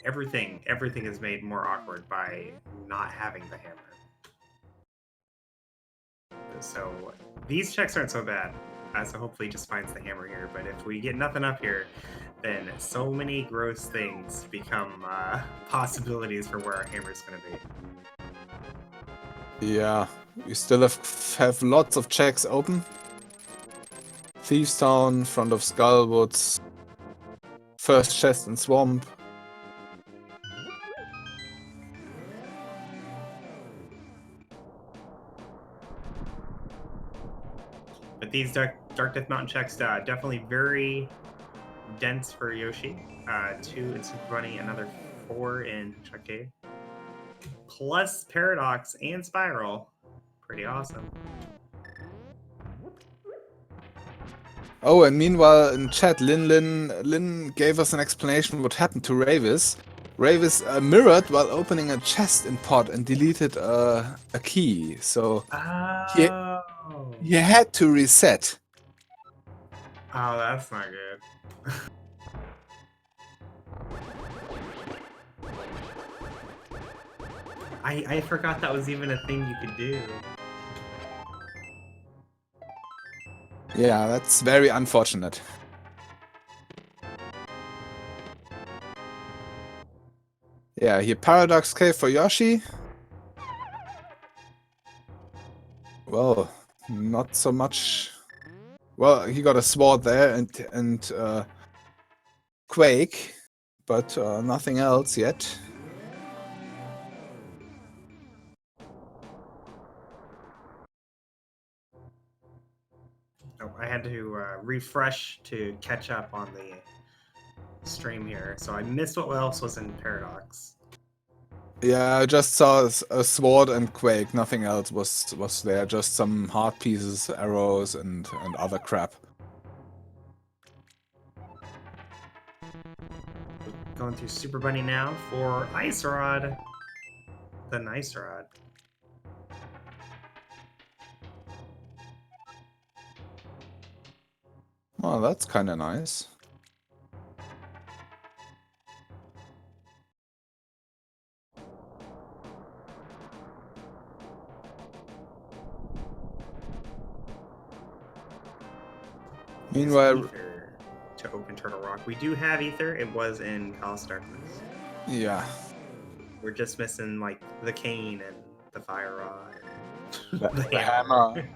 Speaker 1: Everything is made more awkward by not having the hammer. So these checks aren't so bad. So hopefully he just finds the hammer here. But if we get nothing up here, then so many gross things become possibilities for where our hammer is going to be.
Speaker 2: Yeah, you still have lots of checks open. Thieves Town, front of Skullwoods, first chest in Swamp.
Speaker 1: But these Dark Death Mountain checks definitely very dense for Yoshi. 2 in Super Bunny, another 4 in Chuck Cave. Plus Paradox and Spiral. Pretty awesome.
Speaker 2: Oh, and meanwhile in chat, Lin gave us an explanation what happened to Rayvis. Rayvis mirrored while opening a chest in Pod and deleted a key, so
Speaker 1: Oh.
Speaker 2: he had to reset.
Speaker 1: Oh, that's not good. I forgot that was even a thing you could do.
Speaker 2: Yeah, that's very unfortunate. Yeah, here Paradox Cave for Yoshi. Well, not so much. Well, he got a sword there and Quake, but nothing else yet.
Speaker 1: Oh, I had to refresh to catch up on the stream here, so I missed what else was in Paradox.
Speaker 2: Yeah, I just saw a sword and Quake. Nothing else was there. Just some heart pieces, arrows, and other crap.
Speaker 1: Going through Super Bunny now for Ice Rod. The Nice Rod.
Speaker 2: Oh, that's kind of nice. Meanwhile,
Speaker 1: Ether to open Turtle Rock. We do have Ether. It was in Palace of Darkness.
Speaker 2: yeah,
Speaker 1: We're just missing like the cane and the fire rod.
Speaker 2: the hammer.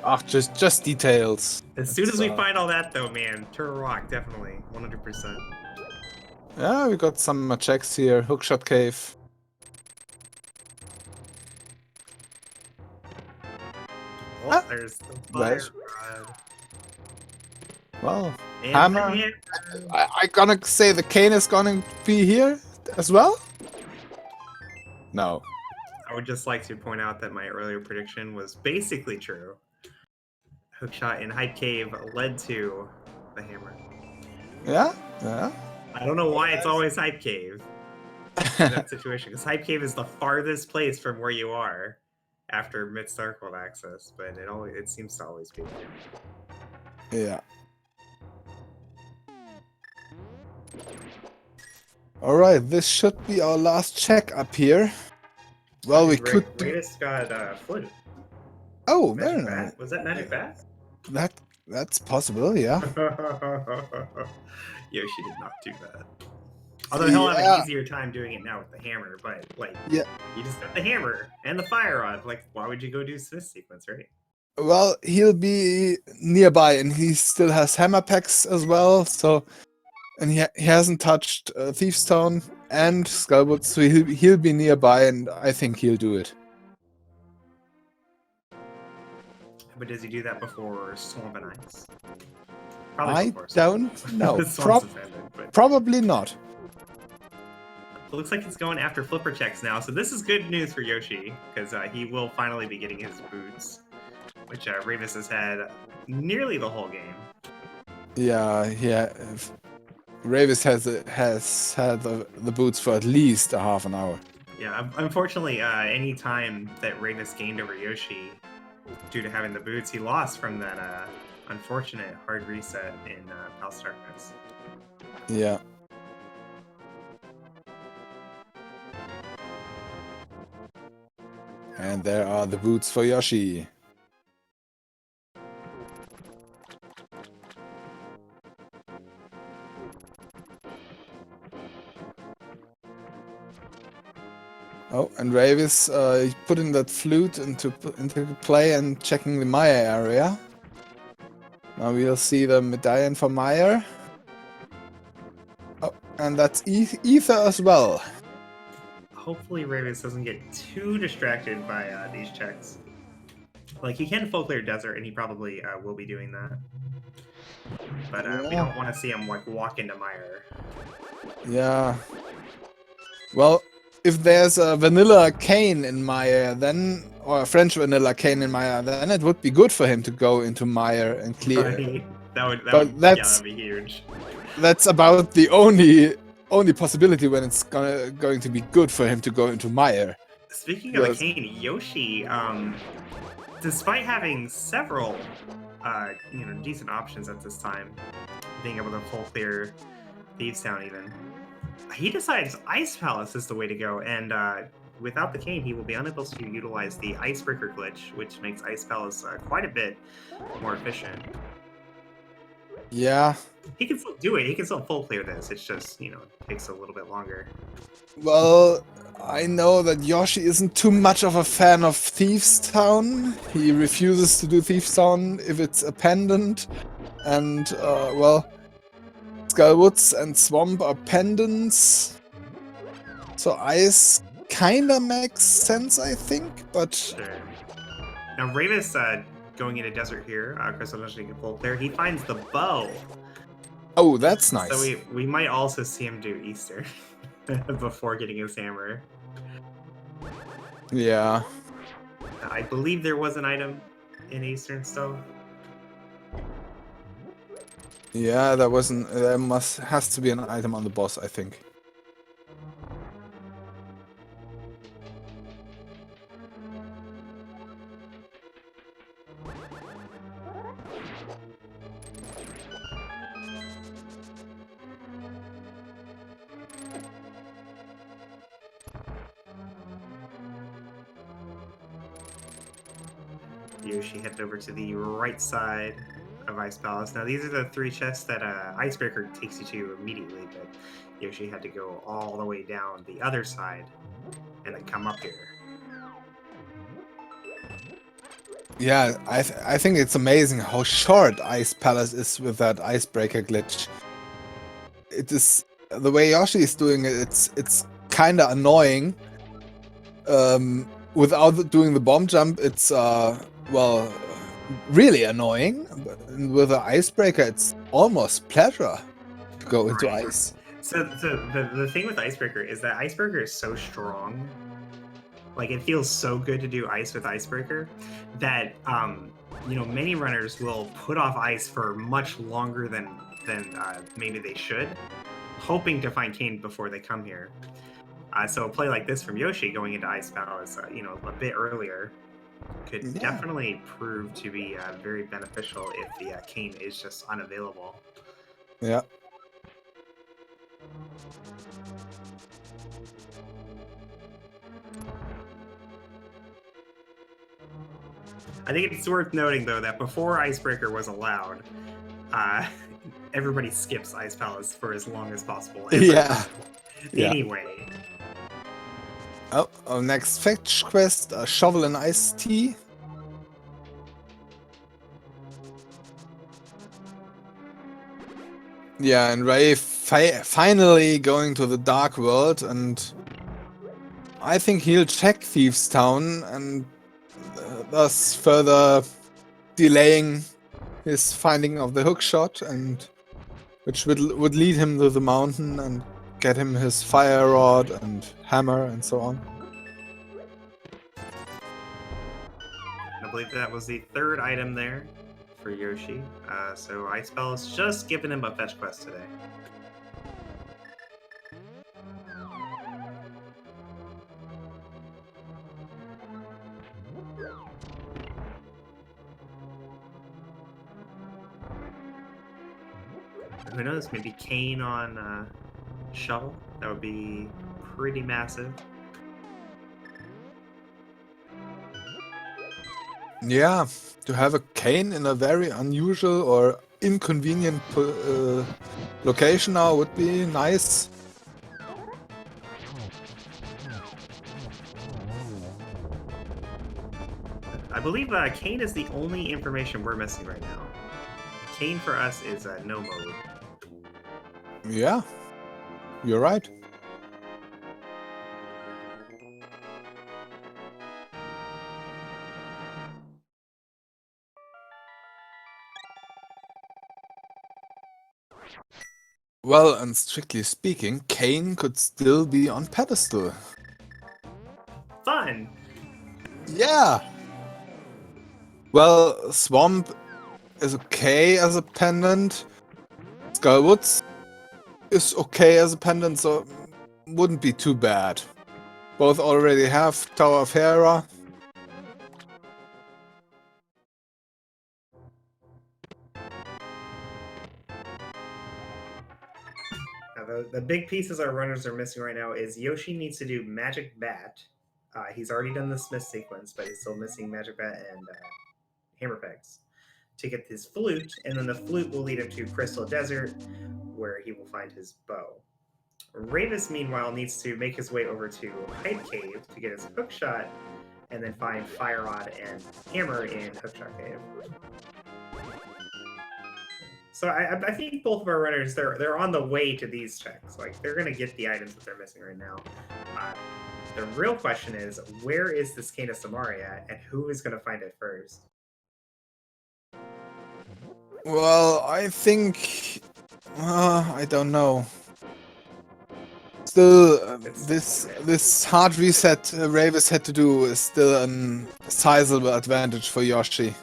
Speaker 2: Ach, just details.
Speaker 1: As soon as we find all that, though, man, Turtle Rock definitely 100%.
Speaker 2: Yeah, we got some checks here. Hookshot Cave.
Speaker 1: Oh, there's the fire
Speaker 2: Right.
Speaker 1: rod.
Speaker 2: Well,
Speaker 1: And
Speaker 2: hammer. I gonna say the cane is gonna be here as well? No.
Speaker 1: I would just like to point out that my earlier prediction was basically true. Hookshot in Hype Cave led to the hammer.
Speaker 2: Yeah, yeah.
Speaker 1: I don't know why it's always Hype Cave in that situation, because Hype Cave is the farthest place from where you are after Mid-Star World access, but it seems to always be.
Speaker 2: Yeah. Alright, this should be our last check up here. Well, we could do...
Speaker 1: Rayvis got Flute.
Speaker 2: Oh,
Speaker 1: Magic
Speaker 2: very
Speaker 1: Bat?
Speaker 2: nice.
Speaker 1: Was that Magic Bat?
Speaker 2: That's possible, yeah.
Speaker 1: Yoshi did not do that. Although he'll have an easier time doing it now with the hammer, but like,
Speaker 2: yeah,
Speaker 1: you just got the hammer and the fire rod. Like, why would you go do Smith sequence, right?
Speaker 2: Well, he'll be nearby, and he still has hammer packs as well. So, and he hasn't touched Thief's Stone and Skullwood, so he'll be nearby, and I think he'll do it.
Speaker 1: But does he do that before Swamp and Ice?
Speaker 2: I don't know.
Speaker 1: But
Speaker 2: probably not.
Speaker 1: it looks like he's going after flipper checks now, so this is good news for Yoshi, because he will finally be getting his boots, which Rayvis has had nearly the whole game.
Speaker 2: Yeah. Rayvis has had the boots for at least a half an hour.
Speaker 1: Yeah, unfortunately, any time that Rayvis gained over Yoshi, due to having the boots, he lost from that unfortunate hard reset in Palace Darkness.
Speaker 2: Yeah. And there are the boots for Yoshi. Oh, and Rayvis putting that flute into play and checking the Maya area. Now we'll see the medallion for Maya. Oh, and that's Ether as well.
Speaker 1: Hopefully Rayvis doesn't get too distracted by these checks. Like, he can full clear desert, and he probably will be doing that. But we don't want to see him like walk into Mire.
Speaker 2: Yeah. Well, if there's a vanilla cane in Mire, then, or a French vanilla cane in Mire, then it would be good for him to go into Mire and clear.
Speaker 1: Right. That'd be huge.
Speaker 2: That's about the only possibility when it's going to be good for him to go into Mire.
Speaker 1: Speaking of a cane, Yoshi, despite having several decent options at this time, being able to full clear Thieves Town even, he decides Ice Palace is the way to go, and without the cane, he will be unable to utilize the Icebreaker glitch, which makes Ice Palace quite a bit more efficient.
Speaker 2: Yeah.
Speaker 1: He can still do it. He can still full clear this. It's just, takes a little bit longer.
Speaker 2: Well, I know that Yoshi isn't too much of a fan of Thieves Town. He refuses to do Thieves Town if it's a pendant. And, well, Skullwoods and Swamp are pendants. So Ice kinda makes sense, I think, but...
Speaker 1: Sure. Now, Rayvis, going into Desert here, Crystal Dungeon can full clear, he finds the bow.
Speaker 2: Oh, that's nice.
Speaker 1: So we might also see him do Easter before getting his hammer.
Speaker 2: Yeah.
Speaker 1: I believe there was an item in Eastern Stove.
Speaker 2: Yeah, there has to be an item on the boss, I think.
Speaker 1: Yoshi headed over to the right side of Ice Palace. Now, these are the 3 chests that Icebreaker takes you to immediately, but Yoshi had to go all the way down the other side and then come up here.
Speaker 2: Yeah, I think it's amazing how short Ice Palace is with that Icebreaker glitch. It is the way Yoshi is doing it. It's kind of annoying. Without doing the bomb jump, it's well, really annoying. But with the Icebreaker, it's almost pleasure to go into ice.
Speaker 1: So the thing with Icebreaker is that Icebreaker is so strong. Like, it feels so good to do ice with Icebreaker that many runners will put off ice for much longer than maybe they should. hoping to find Kane before they come here. So a play like this from Yoshi going into Ice Palace, a bit earlier, could definitely prove to be very beneficial if the Kane is just unavailable.
Speaker 2: Yeah.
Speaker 1: I think it's worth noting, though, that before Icebreaker was allowed, everybody skips Ice Palace for as long as possible.
Speaker 2: Yeah.
Speaker 1: Anyway.
Speaker 2: Oh, our next fetch quest, Shovel and Ice Tea. Yeah, and Ray finally going to the Dark World, and I think he'll check Thieves Town and thus further delaying his finding of the hookshot, and which would lead him to the mountain and get him his fire rod and hammer and so on.
Speaker 1: I believe that was the third item there for Yoshi. So Ice Palace just giving him a fetch quest today. Who knows? Maybe Kane on Shovel. That would be pretty massive.
Speaker 2: Yeah, to have a Kane in a very unusual or inconvenient location now would be nice.
Speaker 1: I believe Kane is the only information we're missing right now. Kane for us is no mode.
Speaker 2: Yeah, you're right. Well, and strictly speaking, Kane could still be on pedestal.
Speaker 1: Fun!
Speaker 2: Yeah! Well, Swamp is okay as a pendant. Skullwoods is okay as a pendant, so wouldn't be too bad. Both already have Tower of Hera.
Speaker 1: The big pieces our runners are missing right now is Yoshi needs to do Magic Bat. He's already done the Smith sequence, but he's still missing Magic Bat and Hammer Pegs to get his flute, and then the flute will lead him to Crystal Desert, where he will find his bow. Rayvis, meanwhile, needs to make his way over to Hyde Cave to get his hookshot, and then find Fire Rod and Hammer in Hookshot Cave. So I think both of our runners, they're on the way to these checks. Like, they're going to get the items that they're missing right now. The real question is, where is this Kane of Samaria, and who is going to find it first?
Speaker 2: Well, I think... I don't know. Still, this hard reset Rayvis had to do is still a sizable advantage for Yoshi.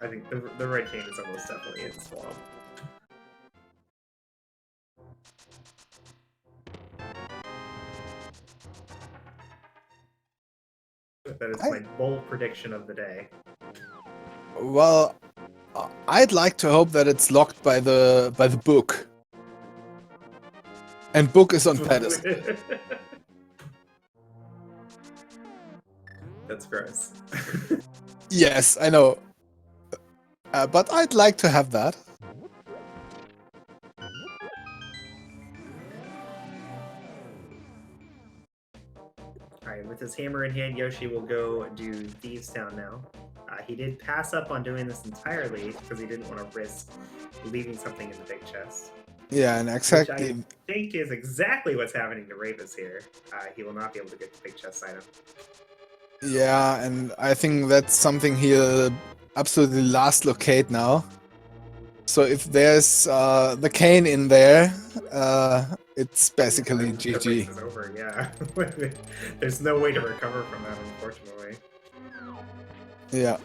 Speaker 1: I think the red Kane is almost definitely in swamp. That is my bold prediction of the day.
Speaker 2: Well, I'd like to hope that it's locked by the book. And book is on pedestal.
Speaker 1: That's gross.
Speaker 2: Yes, I know. But I'd like to have that.
Speaker 1: Alright, with his hammer in hand, Yoshi will go do Thieves Town now. He did pass up on doing this entirely because he didn't want to risk leaving something in the big chest.
Speaker 2: Yeah, and exactly.
Speaker 1: Which I think is exactly what's happening to Rayvis here. He will not be able to get the big chest item.
Speaker 2: Yeah, and I think that's something he'll absolutely last locate now. So if there's the Kane in there, it's basically GG.
Speaker 1: The race is over, yeah. There's no way to recover from that, unfortunately.
Speaker 2: Yeah.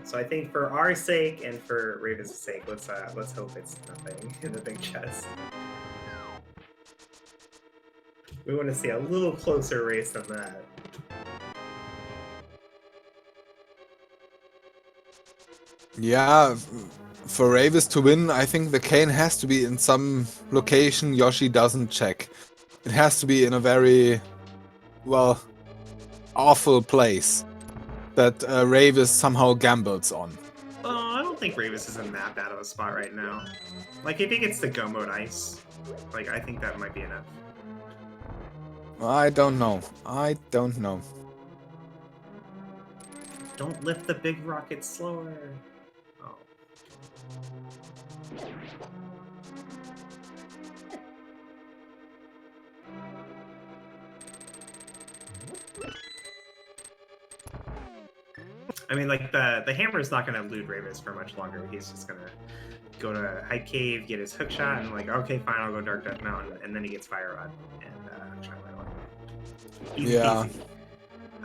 Speaker 1: So I think for our sake and for Rayvis' sake, let's hope it's nothing in the big chest. We want to see a little closer race than that.
Speaker 2: Yeah, for Rayvis to win, I think the cane has to be in some location Yoshi doesn't check. It has to be in a very, well, awful place that Rayvis somehow gambles on.
Speaker 1: Oh, I don't think Rayvis is in that bad of a spot right now. Like, if he gets the go mode ice, like, I think that might be enough.
Speaker 2: I don't know. I don't know.
Speaker 1: Don't lift the big rocket slower. Oh. I mean, like, the hammer's not going to elude Rayvis for much longer. He's just going to go to Hype Cave, get his hook shot, and like, okay, fine, I'll go Dark Death Mountain, and then he gets Fire Rod and try right away. Easy
Speaker 2: Yeah.
Speaker 1: peasy.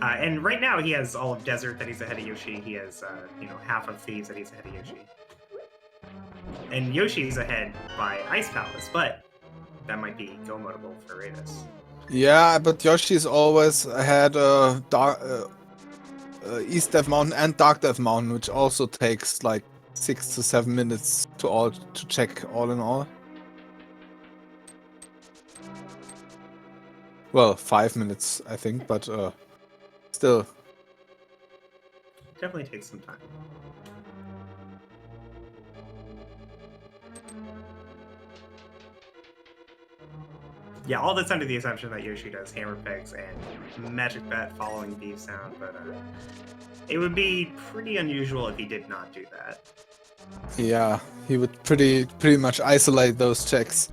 Speaker 1: And right now he has all of Desert that he's ahead of Yoshi. He has, half of Thieves that he's ahead of Yoshi. And Yoshi's ahead by Ice Palace, but that might be go-modable for Rayvis.
Speaker 2: Yeah, but Yoshi's always ahead East Death Mountain and Dark Death Mountain, which also takes like 6 to 7 minutes to check all in all. Well, 5 minutes, I think, but still.
Speaker 1: Definitely takes some time. Yeah, all that's under the assumption that Yoshi does Hammer Pegs and Magic Bat following Beef Sound, but it would be pretty unusual if he did not do that.
Speaker 2: Yeah, he would pretty much isolate those checks.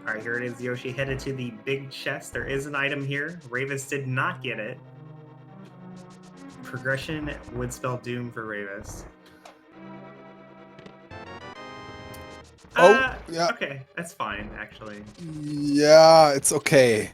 Speaker 1: Alright, here it is, Yoshi headed to the big chest. There is an item here. Rayvis did not get it. Progression would spell doom for Rayvis.
Speaker 2: Oh, yeah.
Speaker 1: Okay, that's fine, actually.
Speaker 2: Yeah, it's okay.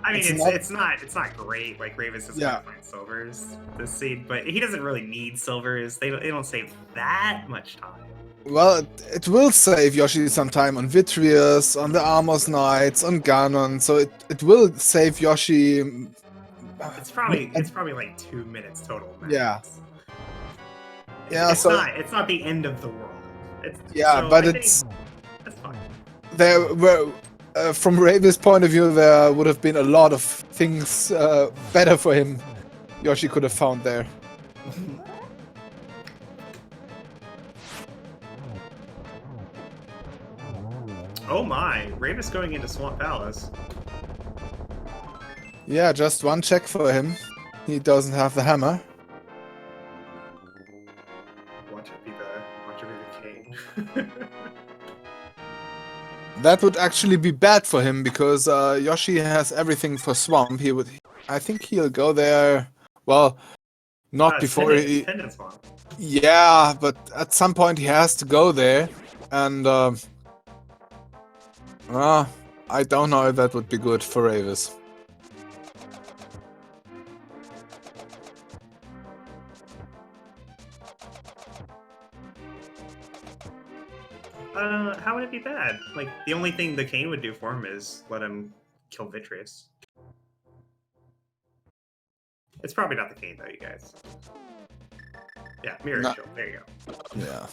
Speaker 1: I mean, it's not great. Like, Rayvis is gonna find silvers this seed, but he doesn't really need silvers. They don't save that much time.
Speaker 2: Well, it will save Yoshi some time on Vitreous, on the Armor's Knights, on Ganon, so it will save Yoshi.
Speaker 1: It's probably like 2 minutes total. Max.
Speaker 2: Yeah.
Speaker 1: It's not the end of the world. That's fine.
Speaker 2: There were, from Rayvis' point of view, there would have been a lot of things better for him. Yoshi could have found there.
Speaker 1: Oh my, Rayvis going into Swamp Palace.
Speaker 2: Yeah, just one check for him. He doesn't have the hammer.
Speaker 1: Watch it be the cane.
Speaker 2: That would actually be bad for him because Yoshi has everything for Swamp. I think he'll go there. Well, not before he.
Speaker 1: Swamp.
Speaker 2: Yeah, but at some point he has to go there, and I don't know if that would be good for Rayvis.
Speaker 1: How would it be bad? Like, the only thing the cane would do for him is let him kill Vitreous. It's probably not the cane, though, you guys. Yeah, Mirror Shield. There you go.
Speaker 2: Yeah.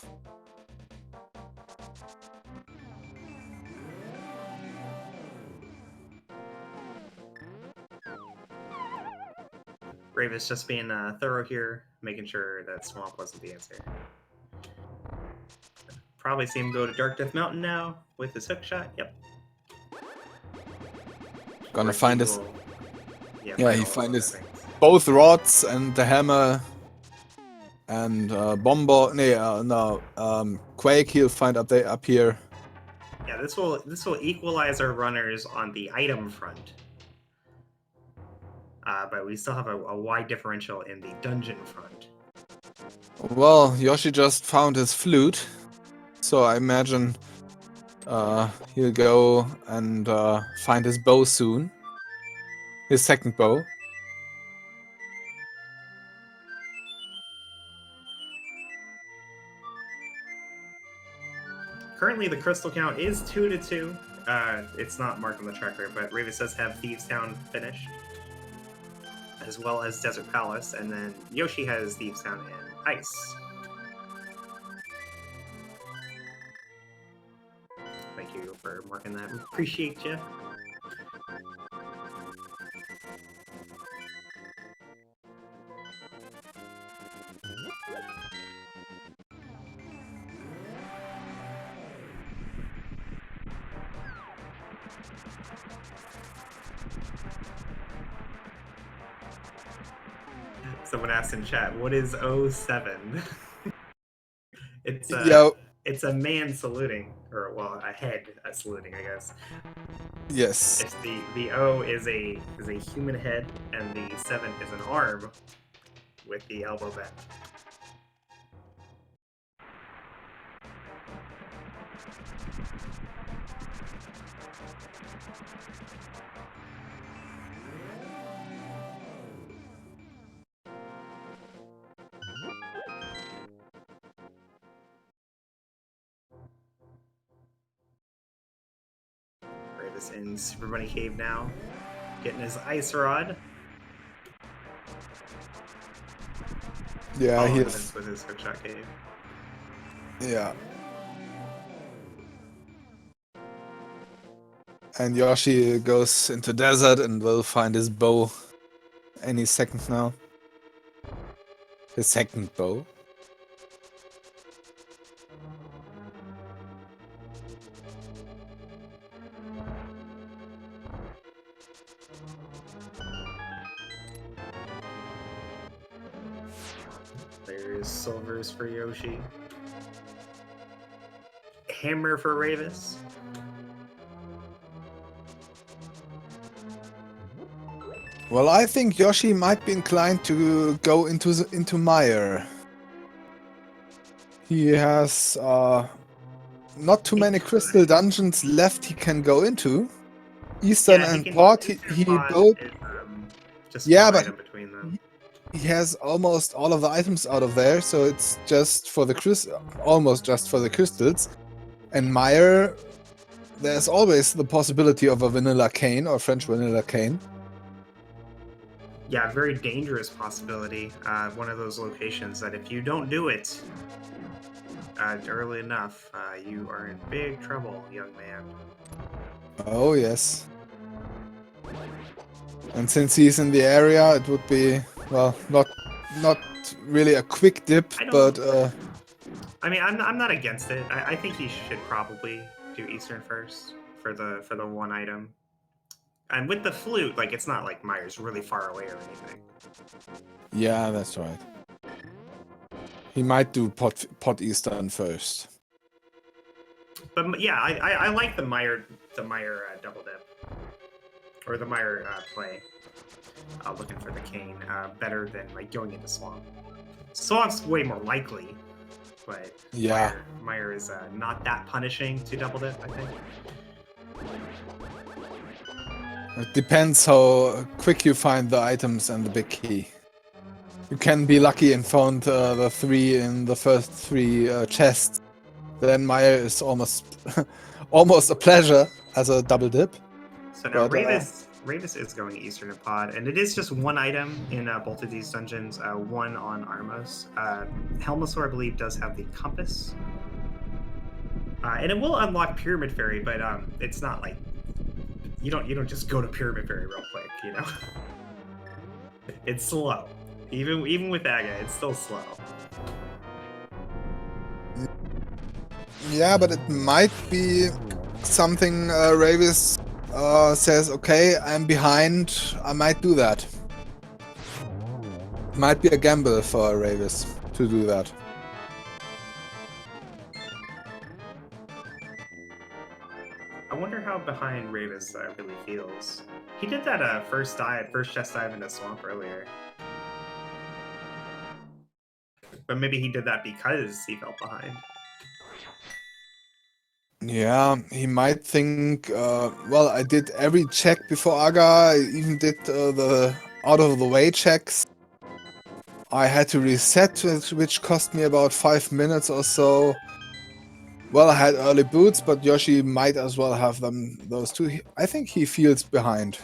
Speaker 1: Rayvis just being thorough here, making sure that Swamp wasn't the answer. Probably see him go to Dark Death Mountain now with his hook shot. Yep.
Speaker 2: Gonna find his.
Speaker 1: Yeah,
Speaker 2: he find his both rods and the hammer and Quake. He'll find up here.
Speaker 1: Yeah, this will equalize our runners on the item front. But we still have a wide differential in the dungeon front.
Speaker 2: Well, Yoshi just found his flute, so I imagine He'll go and find his bow soon. His second bow.
Speaker 1: Currently, the crystal count is 2-2. It's not marked on the tracker, but Rayvis does have Thieves Town finished, as well as Desert Palace, and then Yoshi has Thieves Town and Ice. Thank you for marking that. Appreciate you. Someone asked in chat, what is 07? It's
Speaker 2: Yo.
Speaker 1: It's a man saluting, or well, a head saluting, I guess.
Speaker 2: Yes.
Speaker 1: It's the O is a human head, and the 7 is an arm with the elbow bent. Rayvis in Super Bunny Cave now, getting his ice rod.
Speaker 2: Yeah,
Speaker 1: Following
Speaker 2: he's...
Speaker 1: with his hookshot cave.
Speaker 2: Yeah. And Yoshi goes into desert and will find his bow any second now. His second bow.
Speaker 1: There's silvers for Yoshi. Hammer for Rayvis.
Speaker 2: Well, I think Yoshi might be inclined to go into Mire. He has not too many crystal dungeons left he can go into. Eastern and Port, he both...
Speaker 1: Just
Speaker 2: yeah,
Speaker 1: one
Speaker 2: but
Speaker 1: item between them.
Speaker 2: he has almost all of the items out of there, so it's just for the almost just for the crystals. And Mire, there's always the possibility of a vanilla cane or French vanilla cane.
Speaker 1: Yeah, very dangerous possibility. One of those locations that if you don't do it early enough, you are in big trouble, young man.
Speaker 2: Oh yes. And since he's in the area, it would be, well, not really a quick dip, but
Speaker 1: I mean, I'm not against it. I think he should probably do Eastern first for the one item. And with the flute, like, it's not like Mire's really far away or anything.
Speaker 2: yeah, that's right. He might do pot Eastern first.
Speaker 1: But yeah, I like the Mire double dip, or the Mire play. Looking for the cane better than like going into Swamp. Swamp's way more likely, but
Speaker 2: yeah,
Speaker 1: Mire is not that punishing to double dip, I think.
Speaker 2: It depends how quick you find the items and the big key. You can be lucky and found the 3 in the first 3 chests. Then Mire is almost almost a pleasure as a double dip.
Speaker 1: So now
Speaker 2: but,
Speaker 1: Rayvis is going Eastern and Pod, and it is just one item in both of these dungeons, one on Armos. Helmasaur, I believe, does have the compass. And it will unlock Pyramid Fairy, but it's not like you don't just go to Pyramid Fairy real quick, you know. It's slow. Even with that guy, it's still slow.
Speaker 2: Yeah, but it might be something Rayvis says, okay, I'm behind, I might do that. Might be a gamble for Rayvis to do that.
Speaker 1: I wonder how behind Rayvis really feels. He did that first chest dive into Swamp earlier. But maybe he did that because he felt behind.
Speaker 2: Yeah, he might think, well, I did every check before Aga, I even did the out-of-the-way checks. I had to reset, which cost me about 5 minutes or so. Well, I had early boots, but Yoshi might as well have those two. I think he feels behind.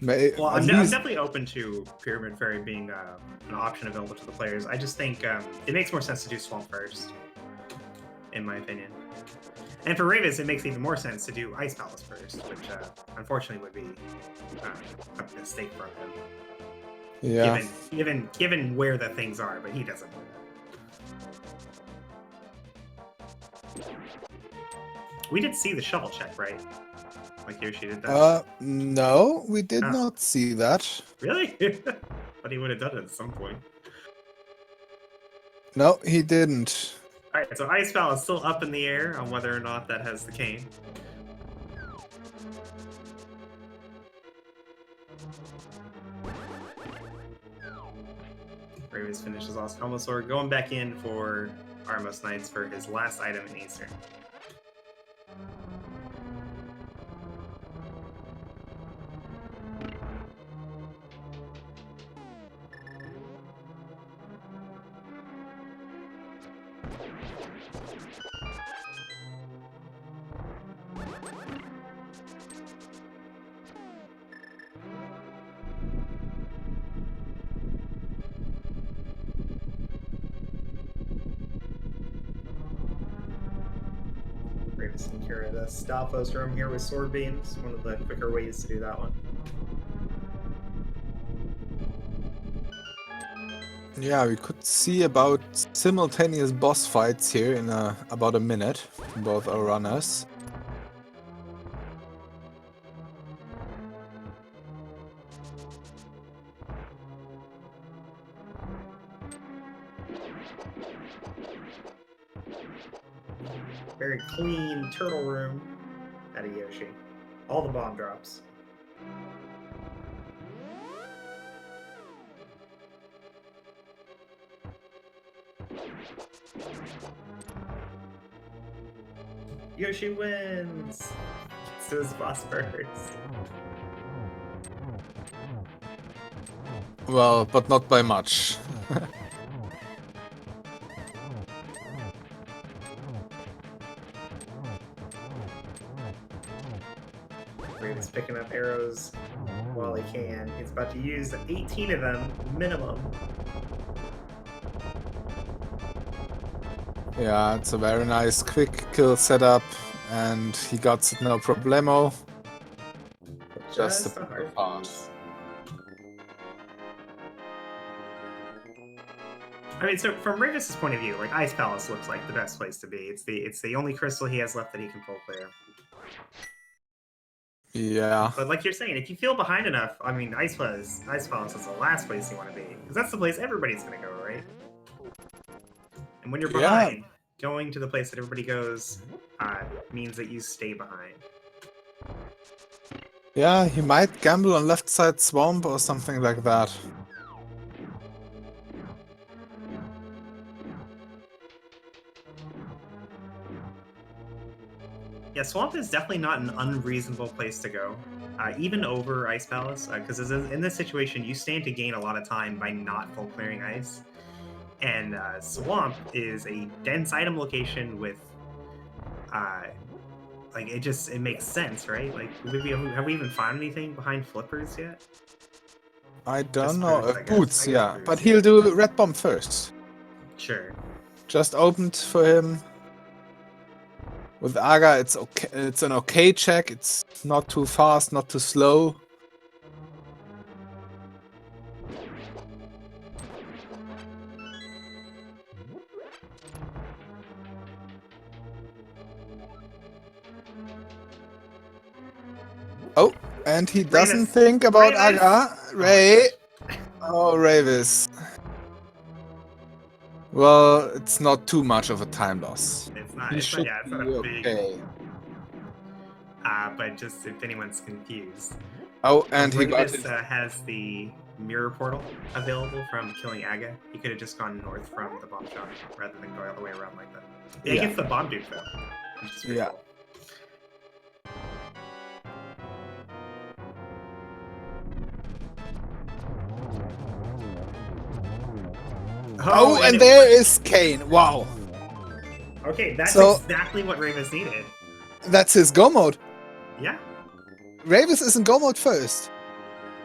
Speaker 1: Well,
Speaker 2: At
Speaker 1: I'm
Speaker 2: least,
Speaker 1: definitely open to Pyramid Fairy being an option available to the players. I just think it makes more sense to do Swamp first, in my opinion. And for Rayvis, it makes even more sense to do Ice Palace first, which unfortunately would be a mistake from him,
Speaker 2: yeah.
Speaker 1: given where the things are. But he doesn't know that. We did see the shovel check, right? Like Yoshi did that.
Speaker 2: No, we did
Speaker 1: Oh.
Speaker 2: not see that.
Speaker 1: Really? But he would have done it at some point.
Speaker 2: No, he didn't.
Speaker 1: Alright, so Ice Palace is still up in the air on whether or not that has the cane. Rayvis finishes off Helmosaur, going back in for Armos Knights for his last item in Eastern. Rayvis can carry the Stalfos room here with Sword Beams, one of the quicker ways to do that one.
Speaker 2: Yeah, we could see about simultaneous boss fights here in about a minute from both our runners.
Speaker 1: Very clean turtle room at iiYoshii. All the bomb drops. Yoshi wins! Gets to his boss first.
Speaker 2: Well, but not by much.
Speaker 1: Rayvis picking up arrows while he can. He's about to use 18 of them, minimum.
Speaker 2: Yeah, it's a very nice quick kill setup, and he got it no problemo. Just a
Speaker 1: hard
Speaker 2: pass.
Speaker 1: I mean, so from Rayvis' point of view, like Ice Palace looks like the best place to be. It's the only crystal he has left that he can pull clear.
Speaker 2: Yeah.
Speaker 1: But like you're saying, if you feel behind enough, I mean, Ice Palace is the last place you want to be, because that's the place everybody's gonna go, right? And when you're behind, going to the place that everybody goes means that you stay behind.
Speaker 2: Yeah, he might gamble on left side swamp or something like that.
Speaker 1: Yeah, Swamp is definitely not an unreasonable place to go, even over Ice Palace, because in this situation, you stand to gain a lot of time by not full clearing ice. And Swamp is a dense item location with, like, it makes sense, right? Like, have we even found anything behind Flippers yet?
Speaker 2: I don't
Speaker 1: Just
Speaker 2: know.
Speaker 1: Boots, I guess.
Speaker 2: Boots,
Speaker 1: I guess
Speaker 2: yeah.
Speaker 1: Boots,
Speaker 2: But
Speaker 1: yeah.
Speaker 2: he'll do Red Bomb first.
Speaker 1: Sure.
Speaker 2: Just opened for him. With Aga, it's okay. It's an okay check. It's not too fast, not too slow. Oh, and he doesn't
Speaker 1: Rayvis.
Speaker 2: think about
Speaker 1: Rayvis!
Speaker 2: Aga. Ray. Oh, Rayvis. Well, it's not too much of a time loss.
Speaker 1: It's not.
Speaker 2: He
Speaker 1: It's not.
Speaker 2: should
Speaker 1: Yeah, it's not
Speaker 2: be
Speaker 1: a big.
Speaker 2: okay.
Speaker 1: But just if anyone's confused,
Speaker 2: Oh, and he got
Speaker 1: Rayvis
Speaker 2: it.
Speaker 1: has the mirror portal available from killing Aga. He could have just gone north from the bomb shop rather than going all the way around like that. Yeah, he
Speaker 2: Yeah.
Speaker 1: gets the bomb dude though. which is pretty
Speaker 2: Yeah.
Speaker 1: cool.
Speaker 2: Oh, and there is Kane. Wow.
Speaker 1: Okay, that's
Speaker 2: So-
Speaker 1: exactly what Rayvis needed.
Speaker 2: That's his go mode.
Speaker 1: Yeah.
Speaker 2: Rayvis is in go mode first.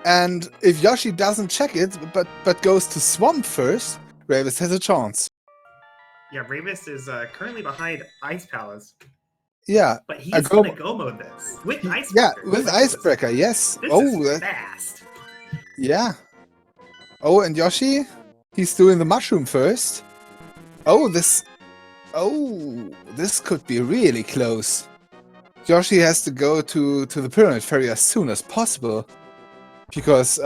Speaker 2: And if Yoshi doesn't check it, but goes to Swamp first, Rayvis has a chance.
Speaker 1: Yeah, Rayvis is currently behind Ice Palace,
Speaker 2: Yeah.
Speaker 1: but he's
Speaker 2: A go-
Speaker 1: gonna go mode this with Icebreaker.
Speaker 2: Yeah, with
Speaker 1: Like,
Speaker 2: Icebreaker, yes.
Speaker 1: This
Speaker 2: Oh,
Speaker 1: is fast.
Speaker 2: yeah. Oh, and Yoshi, he's doing the mushroom first. Oh, this could be really close. Yoshi has to go to the pyramid fairy as soon as possible, because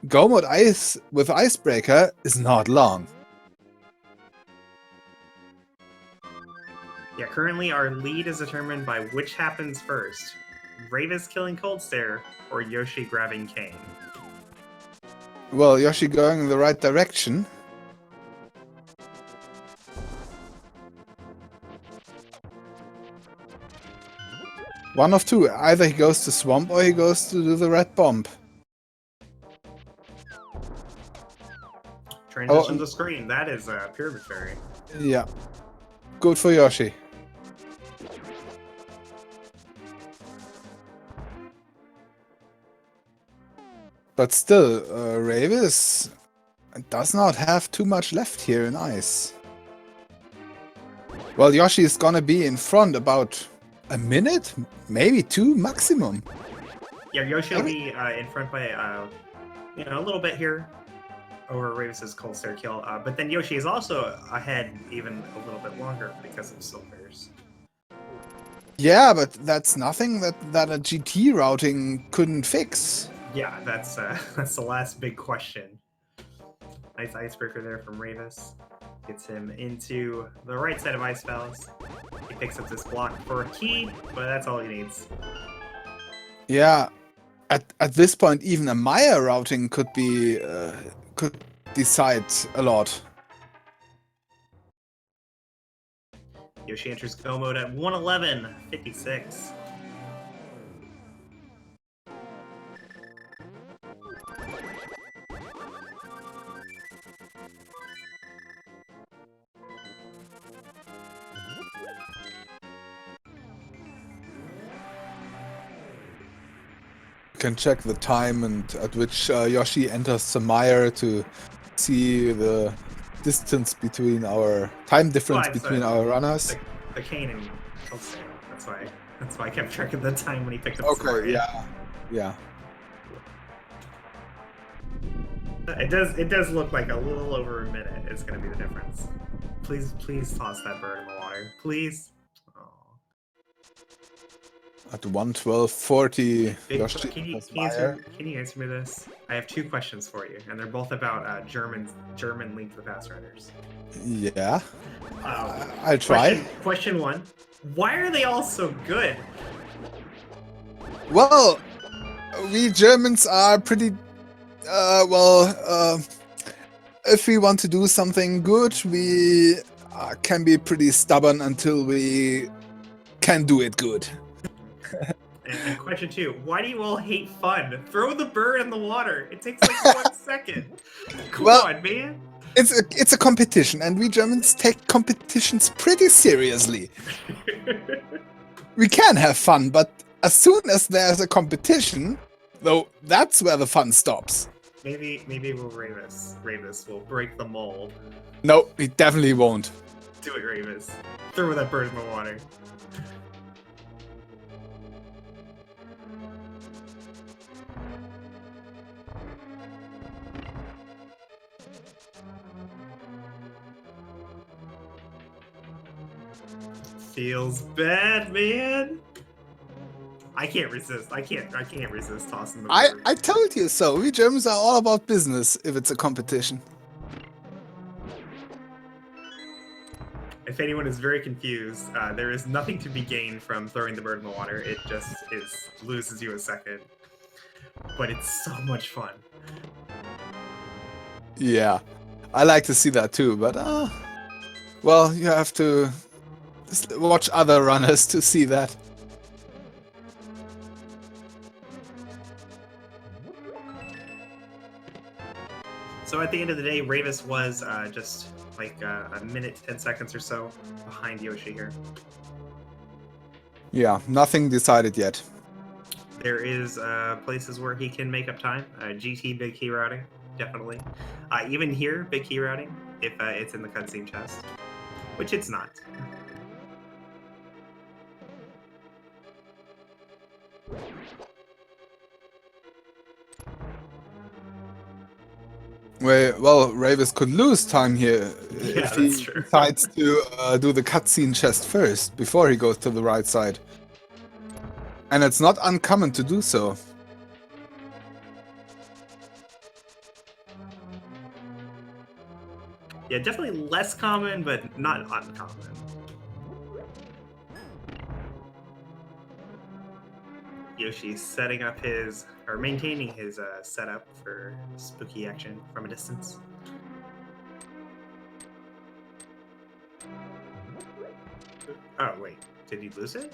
Speaker 2: go mode ice with Icebreaker is not long.
Speaker 1: Yeah, currently our lead is determined by which happens first. Rayvis killing Cold Stare or Yoshi grabbing Kane.
Speaker 2: Well, Yoshi going in the right direction. One of two. Either he goes to Swamp or he goes to do the red bomb.
Speaker 1: Transition to screen. That is a Pyramid Fairy.
Speaker 2: Yeah. Good for Yoshi. But still, Rayvis does not have too much left here in ice. Well, Yoshi is gonna be in front about a minute, maybe two maximum.
Speaker 1: Yeah, Yoshi will be in front by a little bit here over Rayvis's Cold Stare kill. But then Yoshi is also ahead even a little bit longer because of Silvers.
Speaker 2: Yeah, but that's nothing that a GT routing couldn't fix.
Speaker 1: Yeah, that's that's the last big question. Nice icebreaker there from Rayvis. Gets him into the right side of Ice Palace. He picks up this block for a key, but that's all he needs.
Speaker 2: Yeah, at this point, even a Maya routing could decide a lot.
Speaker 1: Yoshi enters go mode at 111.56.
Speaker 2: Can check the time and at which Yoshi enters the mire to see the distance between our time difference between our runners.
Speaker 1: The Kane and Cold Stare. That's why I kept track of the time when he picked up.
Speaker 2: Okay, yeah.
Speaker 1: It does look like a little over a minute is going to be the difference. Please toss that bird in the water, please. Oh.
Speaker 2: At 1:12:40, Yoshi
Speaker 1: Can you answer me this? I have two questions for you, and they're both about German Link to the Past runners.
Speaker 2: Yeah, I'll try.
Speaker 1: Question one: why are they all so good?
Speaker 2: Well, we Germans are pretty. If we want to do something good, we can be pretty stubborn until we can do it good.
Speaker 1: And question two, why do you all hate fun? Throw the bird in the water. It takes like 1 second. Come on, man.
Speaker 2: It's a competition, and we Germans take competitions pretty seriously. We can have fun, but as soon as there's a competition, though, that's where the fun stops.
Speaker 1: Maybe Rayvis will break the mold.
Speaker 2: No, he definitely won't.
Speaker 1: Do it, Rayvis. Throw that bird in the water. Feels bad, man. I can't resist. I can't resist tossing the bird.
Speaker 2: I told you so. We Germans are all about business if it's a competition.
Speaker 1: If anyone is very confused, there is nothing to be gained from throwing the bird in the water. It just loses you a second. But it's so much fun.
Speaker 2: Yeah, I like to see that too, but well, you have to watch other runners to see that.
Speaker 1: So at the end of the day, Rayvis was just like a minute, 10 seconds or so behind Yoshi here.
Speaker 2: Yeah, nothing decided yet.
Speaker 1: There is places where he can make up time. GT big key routing, definitely. Even here, big key routing if it's in the cutscene chest, which it's not.
Speaker 2: Well, Rayvis could lose time here
Speaker 1: Yeah,
Speaker 2: if he
Speaker 1: that's true.
Speaker 2: decides to do the cutscene chest first, before he goes to the right side. And it's not uncommon to do so.
Speaker 1: Yeah, definitely less common, but not uncommon. Yoshi's setting up his, or maintaining his setup for spooky action from a distance. Oh, wait. Did he lose it?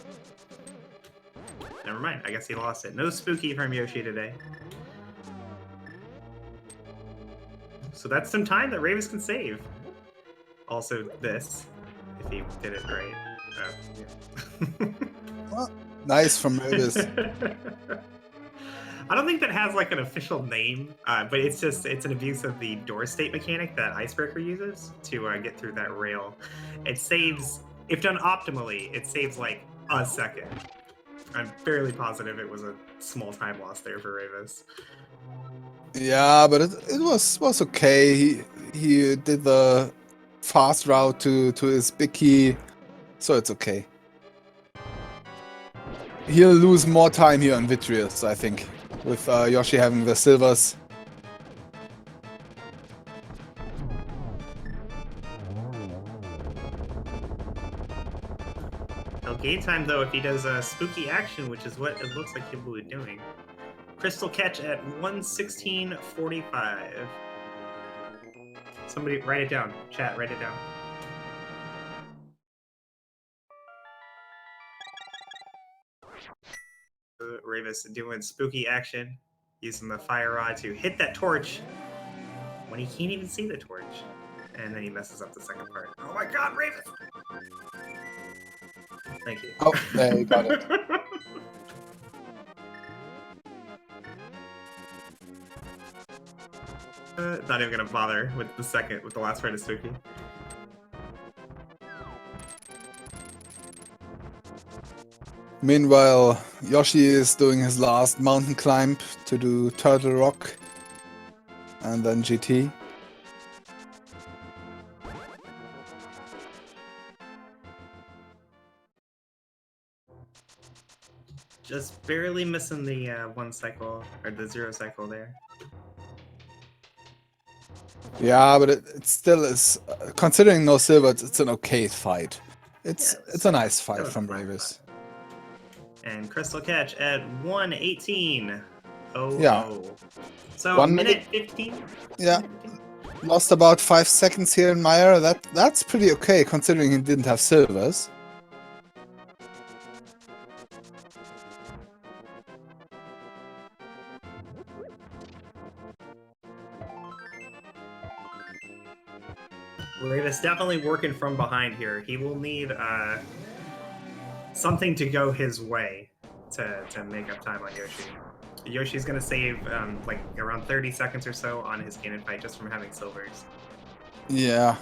Speaker 1: Never mind. I guess he lost it. No spooky from Yoshi today. So that's some time that Rayvis can save. Also this, if he did it right. Oh, yeah.
Speaker 2: Well, nice from Rayvis.
Speaker 1: I don't think that has like an official name, but it's an abuse of the door state mechanic that Icebreaker uses to get through that rail. It saves, if done optimally, it saves like a second. I'm fairly positive it was a small time loss there for Rayvis.
Speaker 2: Yeah, but it was okay. He did the fast route to his big key, so it's okay. He'll lose more time here on Vitreous, I think, with Yoshi having the silvers.
Speaker 1: He'll gain time though if he does spooky action, which is what it looks like he will be doing. Crystal catch at 1:16:45. Somebody write it down. Chat, write it down. Rayvis doing spooky action, using the fire rod to hit that torch when he can't even see the torch. And then he messes up the second part. Oh my god, Rayvis! Thank you.
Speaker 2: Oh, there you got it.
Speaker 1: Not even gonna bother with the last part of spooky.
Speaker 2: Meanwhile, Yoshi is doing his last mountain climb to do Turtle Rock and then GT.
Speaker 1: Just barely missing the one cycle, or the 0 cycle there.
Speaker 2: Yeah, but it still is, considering no silvers, it's an okay fight. It's a nice fight from Rayvis.
Speaker 1: And Crystal catch at 1:18. Oh,
Speaker 2: Yeah.
Speaker 1: oh. So
Speaker 2: 1
Speaker 1: minute 15?
Speaker 2: Yeah. Lost about 5 seconds here in Meyer. That's pretty okay, considering he didn't have silvers.
Speaker 1: Rayvis definitely working from behind here. He will need something to go his way to make up time on Yoshi. Yoshi's gonna save like around 30 seconds or so on his cannon fight just from having silvers.
Speaker 2: Yeah.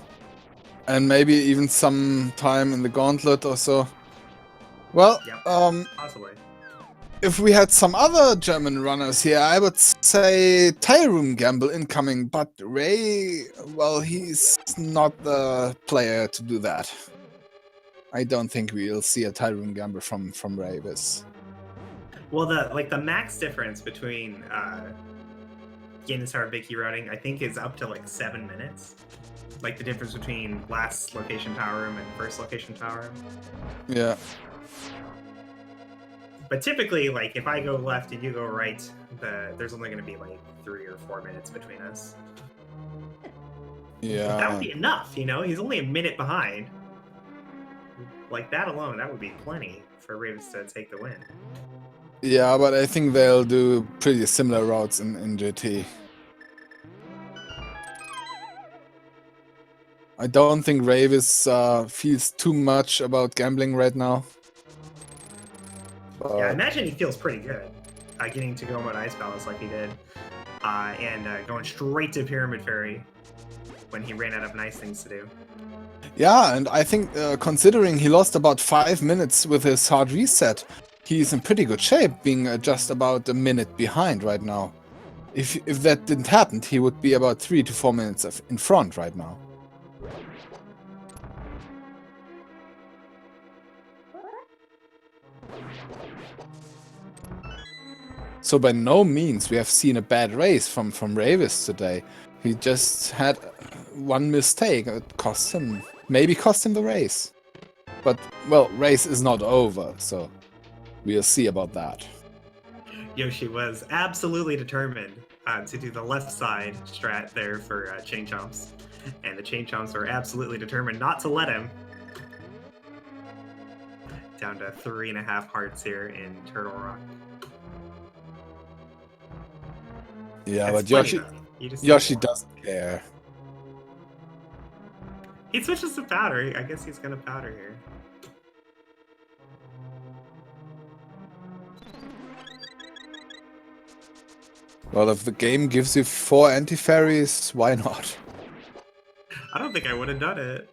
Speaker 2: And maybe even some time in the gauntlet or so. Well,
Speaker 1: Yep, possibly.
Speaker 2: if we had some other German runners here, I would say Tile Room Gamble incoming, but Ray, well, he's not the player to do that. I don't think we'll see a Tile Room Gamble from Rayvis.
Speaker 1: Well, the max difference between Gain Tower big key routing, I think, is up to like 7 minutes. Like the difference between last location tower room and first location tower room.
Speaker 2: Yeah.
Speaker 1: But typically, like if I go left and you go right, there's only going to be like 3 or 4 minutes between us.
Speaker 2: Yeah.
Speaker 1: But that would be enough, you know. He's only a minute behind. Like that alone, that would be plenty for Rayvis to take the win.
Speaker 2: Yeah, but I think they'll do pretty similar routes in GT. I don't think Rayvis feels too much about gambling right now.
Speaker 1: Yeah, I
Speaker 2: But
Speaker 1: imagine he feels pretty good getting to go mode Ice Palace like he did. And going straight to Pyramid Fairy when he ran out of nice things to do.
Speaker 2: yeah, and I think considering he lost about 5 minutes with his hard reset, he's in pretty good shape, being just about a minute behind right now. If that didn't happen, he would be about 3 to 4 minutes in front right now. So by no means we have seen a bad race from Rayvis today. He just had one mistake. It cost him, maybe cost him the race. But, well, race is not over, so we'll see about that.
Speaker 1: Yoshi was absolutely determined to do the left side strat there for chain chomps. And the chain chomps were absolutely determined not to let him. Down to 3.5 hearts here in Turtle Rock.
Speaker 2: Yeah,
Speaker 1: That's
Speaker 2: but
Speaker 1: plenty,
Speaker 2: Yoshi doesn't care.
Speaker 1: He switches to powder. I guess he's gonna powder here.
Speaker 2: Well, if the game gives you 4 anti-fairies, why not?
Speaker 1: I don't think I would have done it.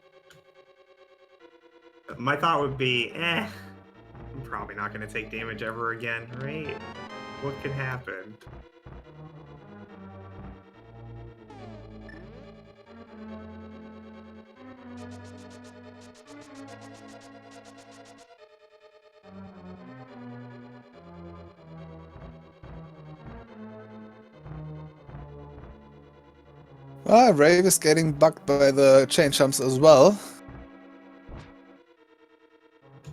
Speaker 1: My thought would be, I'm probably not gonna take damage ever again, right? What could happen?
Speaker 2: Rave is getting bugged by the chain jumps as well.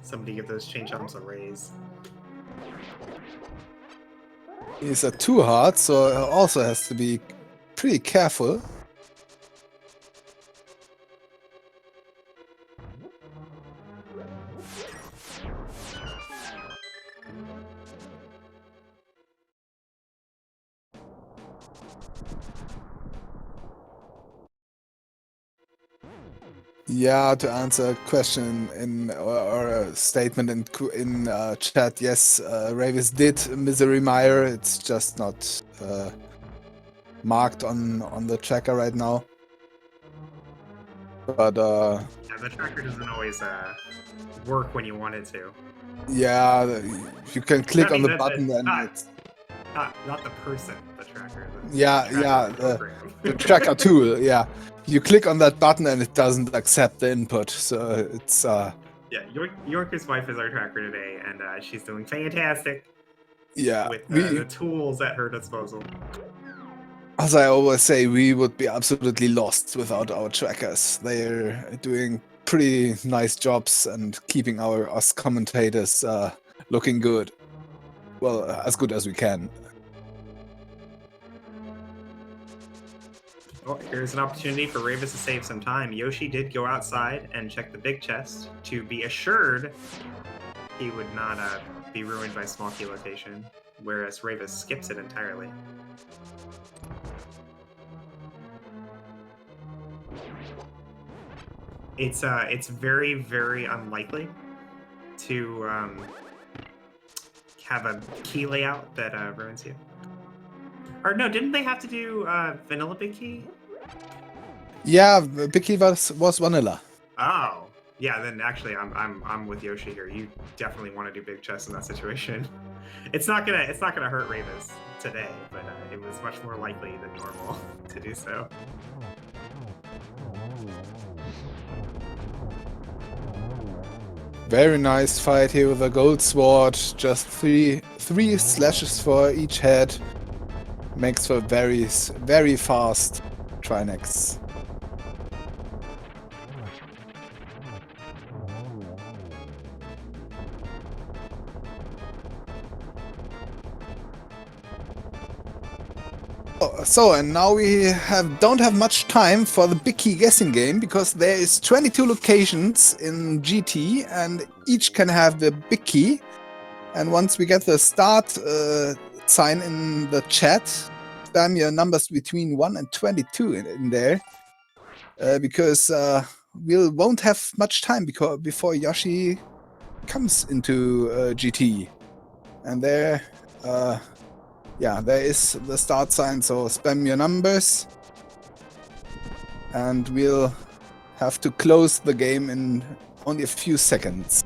Speaker 1: Somebody give those chain jumps a raise.
Speaker 2: He's at 2 hearts, so also has to be pretty careful. Yeah, to answer a question or a statement in chat, yes, Rayvis did Misery Mire. It's just not marked on the tracker right now. But
Speaker 1: yeah, the tracker doesn't always work when you want it to.
Speaker 2: yeah, you can click on the button and it's
Speaker 1: not the person, the tracker.
Speaker 2: The tracker tool. Yeah, you click on that button and it doesn't accept the input, so it's
Speaker 1: Yeah, Yorker's wife is our tracker today, and she's doing fantastic.
Speaker 2: Yeah,
Speaker 1: with the tools at her disposal.
Speaker 2: As I always say, we would be absolutely lost without our trackers. They're doing pretty nice jobs and keeping us commentators looking good. Well, as good as we can.
Speaker 1: Well, here's an opportunity for Rayvis to save some time. Yoshi did go outside and check the big chest to be assured he would not be ruined by small key location, whereas Rayvis skips it entirely. It's very, very unlikely to have a key layout that ruins you. Or no, didn't they have to do vanilla big key?
Speaker 2: Yeah, big key was vanilla.
Speaker 1: Oh, yeah. Then actually, I'm with Yoshi here. You definitely want to do big chest in that situation. It's not gonna hurt Rayvis today, but it was much more likely than normal to do so.
Speaker 2: Very nice fight here with a gold sword. Just three slashes for each head. Makes for very fast Trinex. and now we don't have much time for the big key guessing game because there is 22 locations in GT and each can have the big key. And once we get the start sign in the chat, spam your numbers between 1 and 22 in there because we won't have much time before Yoshi comes into GT. And there, there is the start sign, so spam your numbers. And we'll have to close the game in only a few seconds.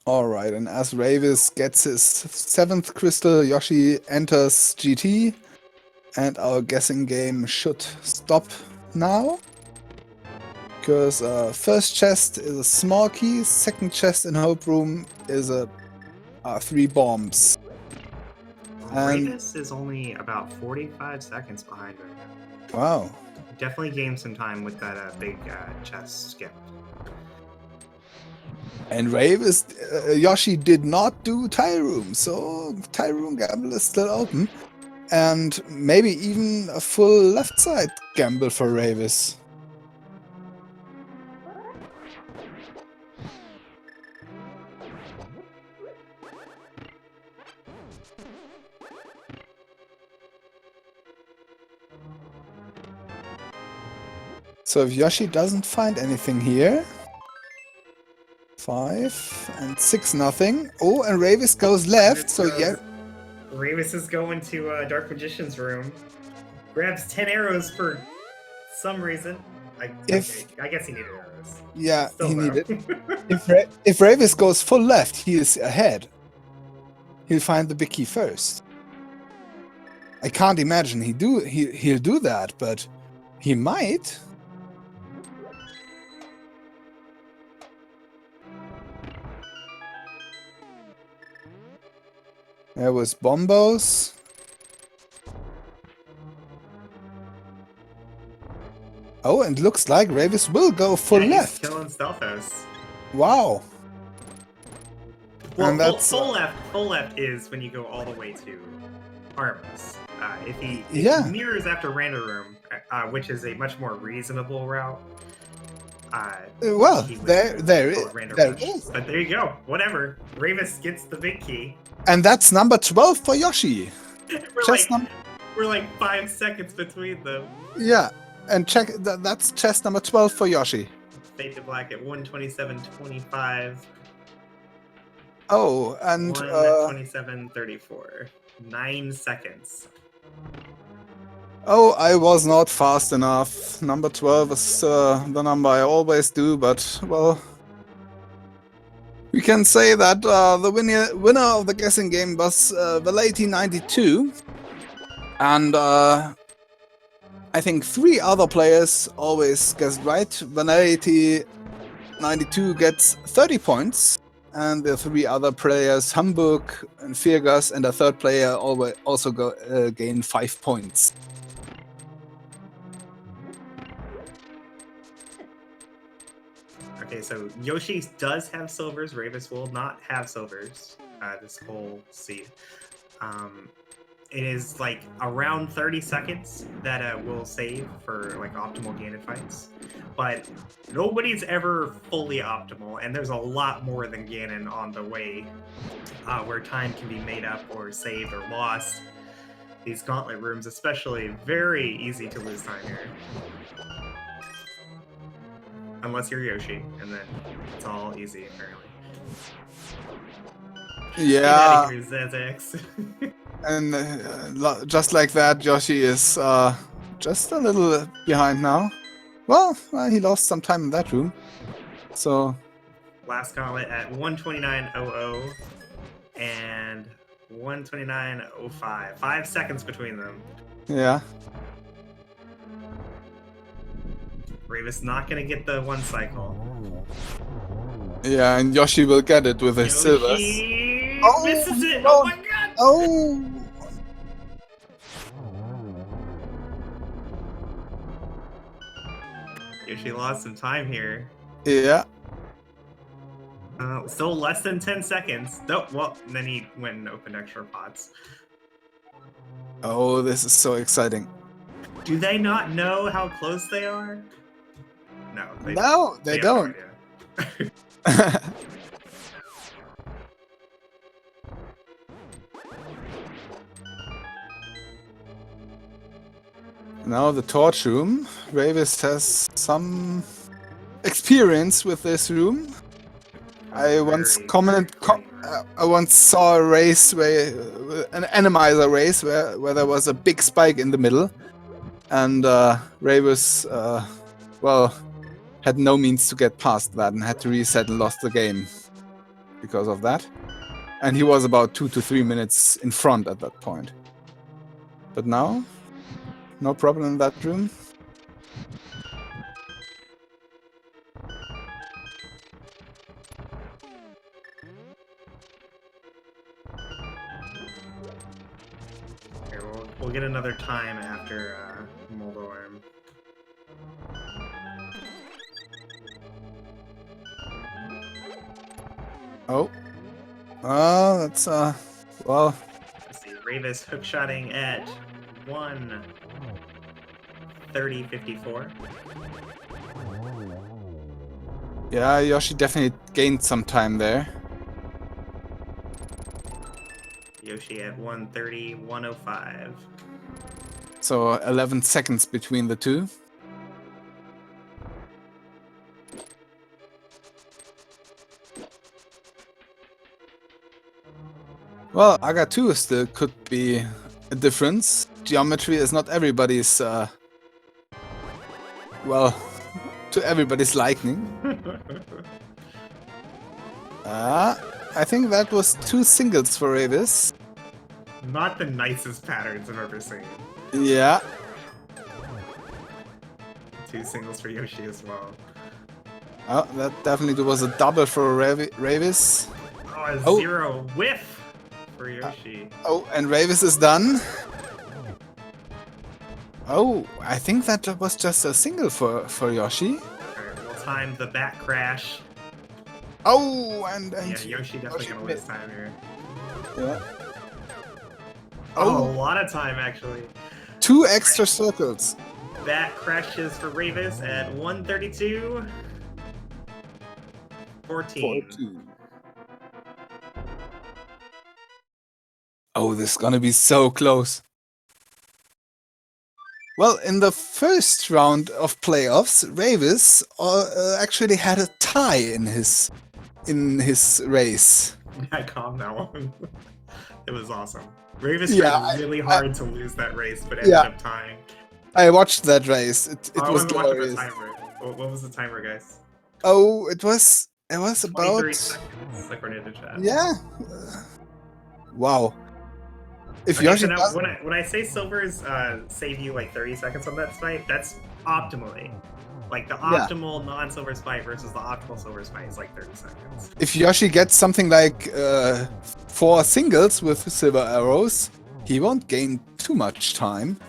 Speaker 2: Alright, and as Rayvis gets his 7th crystal, Yoshi enters GT, and our guessing game should stop now. Because first chest is a small key, second chest in Hope Room is a 3 bombs. And
Speaker 1: Rayvis is only about 45 seconds behind right now.
Speaker 2: wow.
Speaker 1: Definitely gained some time with that big chest skip.
Speaker 2: And Rayvis, Yoshi did not do Tile Room, so Tile Room gamble is still open. And maybe even a full left side gamble for Rayvis. So if Yoshi doesn't find anything here, 5 and 6 nothing. Oh, and Rayvis goes left, so yeah.
Speaker 1: Rayvis is going to Dark Magician's room. Grabs 10 arrows for some reason. I guess he needed arrows.
Speaker 2: Yeah,
Speaker 1: Still
Speaker 2: he
Speaker 1: though.
Speaker 2: needed. If Rayvis goes full left, he is ahead. He'll find the big key first. I can't imagine he'll do that, but he might. There was Bombos. Oh, and looks like Rayvis will go full left.
Speaker 1: He's killing Stealthos.
Speaker 2: Wow.
Speaker 1: Well,
Speaker 2: and that's
Speaker 1: full left is when you go all the way to Armos. If he mirrors after Random Room, which is a much more reasonable route.
Speaker 2: Well, there it is.
Speaker 1: But there you go. Whatever. Rayvis gets the big key.
Speaker 2: And that's number 12 for Yoshi.
Speaker 1: We're like 5 seconds between them.
Speaker 2: Yeah, and check that's chest number 12 for Yoshi.
Speaker 1: Fade to black at 1:27:25.
Speaker 2: Oh, and
Speaker 1: 1:27:34. 9 seconds.
Speaker 2: Oh, I was not fast enough. Number 12 is the number I always do, but well, we can say that the winner of the guessing game was Velati92, and I think 3 other players always guessed right. Velati92 gets 30 points, and the 3 other players, Hamburg and Firgas, and a 3rd player also gain 5 points.
Speaker 1: Okay, so Yoshi does have silvers. Rayvis will not have silvers this whole seed. It is like around 30 seconds that we'll save for like optimal Ganon fights. But nobody's ever fully optimal, and there's a lot more than Ganon on the way where time can be made up or saved or lost. These gauntlet rooms especially, very easy to lose time here. Unless you're Yoshi, and then it's all easy, apparently.
Speaker 2: Yeah.
Speaker 1: Get out of here, Zezix.
Speaker 2: And just like that, Yoshi is just a little behind now. Well, he lost some time in that room. So
Speaker 1: Last gauntlet at 1:29:00 and 1:29:05. 5 seconds between them.
Speaker 2: yeah.
Speaker 1: Rayvis not gonna get the 1 cycle.
Speaker 2: Yeah, and Yoshi will get it with his silvers.
Speaker 1: Yoshi
Speaker 2: Oh,
Speaker 1: misses it!
Speaker 2: no.
Speaker 1: Oh my god!
Speaker 2: Oh!
Speaker 1: Yoshi lost some time here.
Speaker 2: Yeah.
Speaker 1: Still less than 10 seconds. No, well, then he went and opened extra pots.
Speaker 2: Oh, this is so exciting.
Speaker 1: Do they not know how close they are? No,
Speaker 2: No, they
Speaker 1: have
Speaker 2: don't.
Speaker 1: No idea.
Speaker 2: Now the torch room. Rayvis has some experience with this room. I once I once saw a race where an Randomizer race where there was a big spike in the middle, and Rayvis well had no means to get past that and had to reset and lost the game because of that. And he was about 2 to 3 minutes in front at that point. But now, no problem in that room.
Speaker 1: Here, we'll get another time after Moldorm.
Speaker 2: Oh. That's well.
Speaker 1: Let's see, Rayvis hookshotting at 1:30:54.
Speaker 2: Yeah, Yoshi definitely gained some time there.
Speaker 1: Yoshi at 1:30:105.
Speaker 2: So 11 seconds between the two. Well, Aga 2 still could be a difference. Geometry is not everybody's, well, to everybody's liking. I think that was 2 singles for Rayvis.
Speaker 1: Not the nicest patterns I've ever seen.
Speaker 2: Yeah.
Speaker 1: 2 singles for Yoshi as well.
Speaker 2: Oh, that definitely was a double for Rayvis.
Speaker 1: Oh, a 0 whiff for Yoshi.
Speaker 2: Oh, and Rayvis is done. Oh, I think that was just a single for Yoshi.
Speaker 1: Alright, we'll time the back crash.
Speaker 2: Oh, and
Speaker 1: yeah, Yoshi definitely gonna lose time here.
Speaker 2: Yeah.
Speaker 1: Oh, a lot of time actually.
Speaker 2: 2 extra circles.
Speaker 1: Back crashes for Rayvis at 1:32:14.
Speaker 2: 14. Oh, this is gonna be so close. Well, in the first round of playoffs, Rayvis actually had a tie in his race.
Speaker 1: Yeah, calm that one. It was awesome. Rayvis tried really hard to lose that race, but ended up tying.
Speaker 2: I watched that race. It was
Speaker 1: watching
Speaker 2: glorious.
Speaker 1: the timer. What was the timer, guys?
Speaker 2: Oh, it was about
Speaker 1: 23 seconds, according to chat.
Speaker 2: Yeah. Wow. If
Speaker 1: Okay,
Speaker 2: Yoshi
Speaker 1: so now,
Speaker 2: does...
Speaker 1: when I say silvers save you like 30 seconds on that fight, that's optimally. Like the optimal non-silver spike versus the optimal silver spike is like 30 seconds.
Speaker 2: If Yoshi gets something like 4 singles with silver arrows, he won't gain too much time.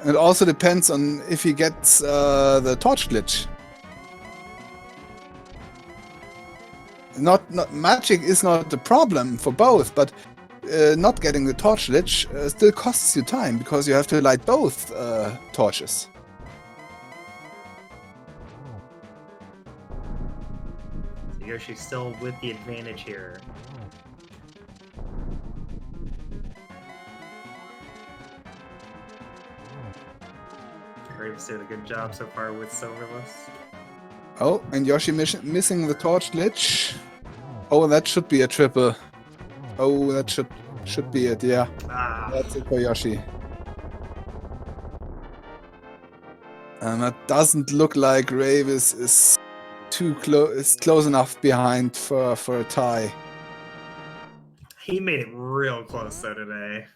Speaker 2: It also depends on if he gets the torch glitch. Not magic is not the problem for both, but not getting the torch glitch still costs you time because you have to light both torches.
Speaker 1: So Yoshi's still with the advantage here. Rayvis did a good job so far with silverless.
Speaker 2: Oh, and Yoshi missing the torch glitch. Oh, that should be a triple. Oh, that should be it, yeah. That's it for Yoshi. And that doesn't look like Rayvis is close enough behind for a tie.
Speaker 1: He made it real close though today.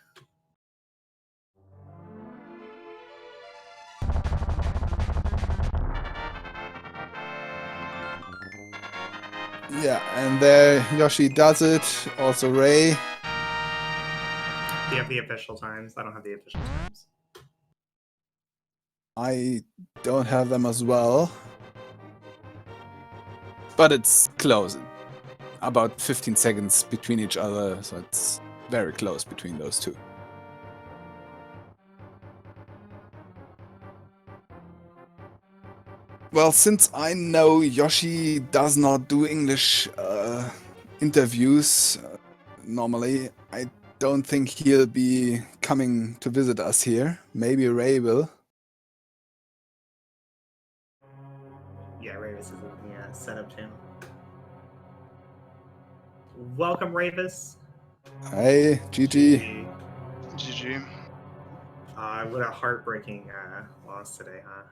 Speaker 2: Yeah, and there Yoshi does it. Also Ray.
Speaker 1: Do you have the official times? I don't have the official times.
Speaker 2: I don't have them as well. But it's close. About 15 seconds between each other, so it's very close between those two. Well, since I know Yoshi does not do English interviews normally, I don't think he'll be coming to visit us here. Maybe Ray will.
Speaker 1: Yeah, Rayvis is in the setup channel. Welcome, Rayvis.
Speaker 2: Hey, GG.
Speaker 3: GG.
Speaker 1: What a heartbreaking loss today, huh?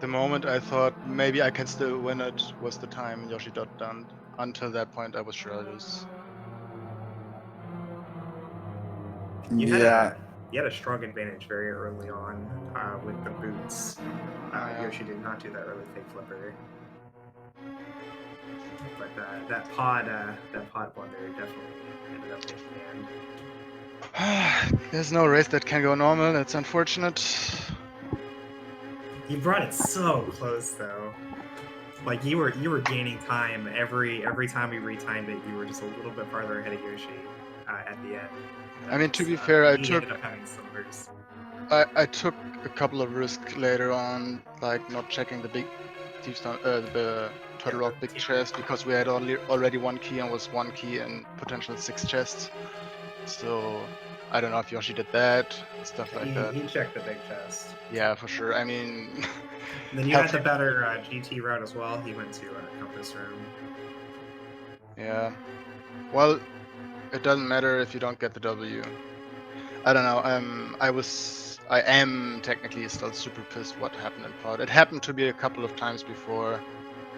Speaker 3: The moment I thought maybe I can still win it was the time Yoshi got done. Until that point, I was sure I'd lose.
Speaker 1: You
Speaker 2: Yeah.
Speaker 1: had a strong advantage very early on with the boots.
Speaker 3: Yeah.
Speaker 1: Yoshi did not do that early fake flipper. But that pod blunder definitely ended up being banned.
Speaker 3: There's no race that can go normal. That's unfortunate.
Speaker 1: You brought it so close though. Like you were gaining time every time we retimed it. You were just a little bit farther ahead of Yoshi at the end.
Speaker 3: I mean, to be fair,
Speaker 1: he ended up having silvers.
Speaker 3: I took a couple of risks later on, like not checking the big the Turtle Rock big chest because we had already one key and was one key and potential 6 chests. So I don't know if Yoshi did that, stuff like that.
Speaker 1: He checked the big chest.
Speaker 3: Yeah, for sure. I mean,
Speaker 1: And then you had the better GT route as well. He went to Compass Room.
Speaker 3: Yeah. Well, it doesn't matter if you don't get the W. I don't know. I am technically still super pissed what happened in pod. It happened to me a couple of times before,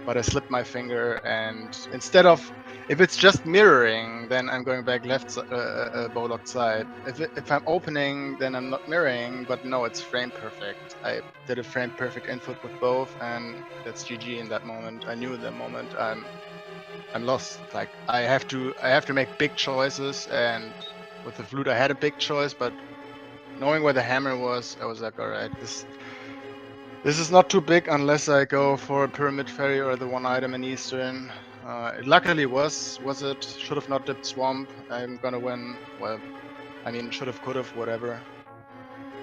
Speaker 3: but I slipped my finger, and instead of, if it's just mirroring, then I'm going back left bow locked side. If I'm opening, then I'm not mirroring, but no, it's frame perfect. I did a frame perfect input with both, and that's GG in that moment. I knew in that moment I'm lost. Like I have to make big choices, and with the flute I had a big choice, but knowing where the hammer was, I was like, all right, this is not too big unless I go for a pyramid ferry or the one item in Eastern. It luckily was it. Should have not dipped swamp. I'm gonna win. Well, I mean, should have, could have, whatever.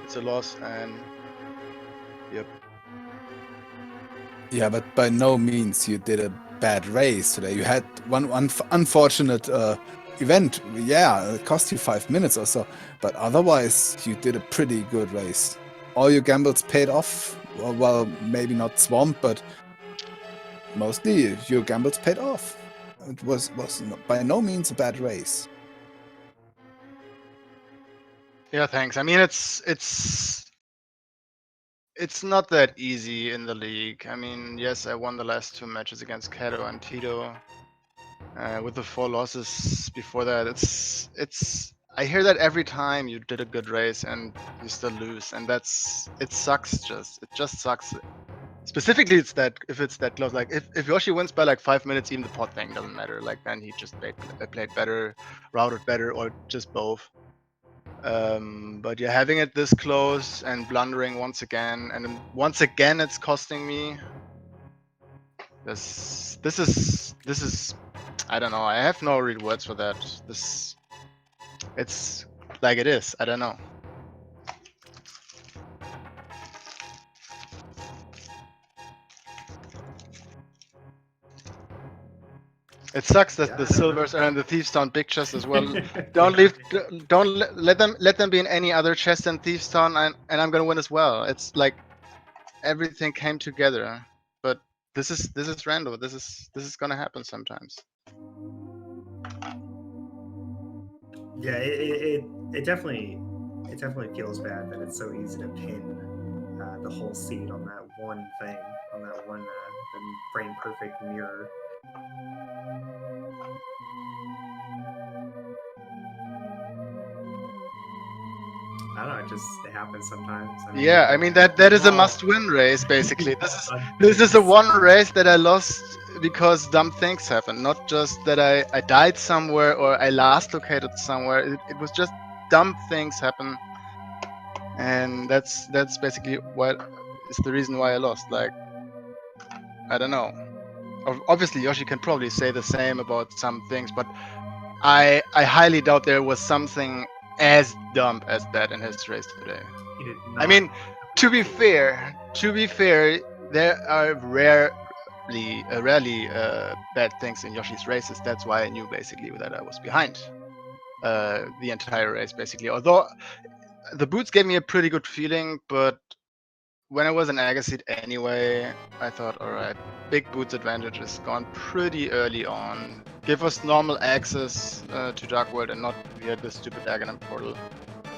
Speaker 3: It's a loss, and yep.
Speaker 2: Yeah, but by no means you did a bad race today. You had one unfortunate event. Yeah, it cost you 5 minutes or so, but otherwise you did a pretty good race. All your gambles paid off. Well, maybe not swamp, but mostly your gambles paid off. It was by no means a bad race.
Speaker 3: Yeah, thanks. I mean, it's not that easy in the league. I mean, yes, I won the last 2 matches against Kato and Tito. With the 4 losses before that, it's. I hear that every time you did a good race and you still lose, and it sucks. It just sucks. Specifically, it's that if it's that close. Like if Yoshi wins by like 5 minutes, even the pot thing doesn't matter. Like then he just played better, routed better, or just both. But yeah, having it this close and blundering once again, and then once again it's costing me. This is I don't know. I have no real words for that. It's like it is. I don't know. It sucks that the silvers are in the Thieves Town big chest as well. Don't let them be in any other chest than Thieves Town, and I'm gonna win as well. It's like everything came together. But this is rando. This is gonna happen sometimes.
Speaker 1: Yeah, it definitely feels bad that it's so easy to pin the whole seed on that one thing, on that one the frame perfect mirror. I don't know, it happens sometimes. I mean,
Speaker 3: Yeah, I mean that is a must-win race basically. This is the one race that I lost because dumb things happen, not just that I died somewhere or I last located somewhere. It was just dumb things happen, and that's basically what is the reason why I lost. Like, I don't know. Obviously, Yoshi can probably say the same about some things, but I highly doubt there was something as dumb as that in his race today.
Speaker 1: He did
Speaker 3: I
Speaker 1: not.
Speaker 3: mean, to be fair, there are rarely bad things in Yoshi's races. That's why I knew basically that I was behind the entire race, basically. Although the boots gave me a pretty good feeling, but when I was in Agassiz anyway, I thought, all right, big boots advantage is gone pretty early on. Give us normal access to Dark World and not via the stupid Aghanim portal.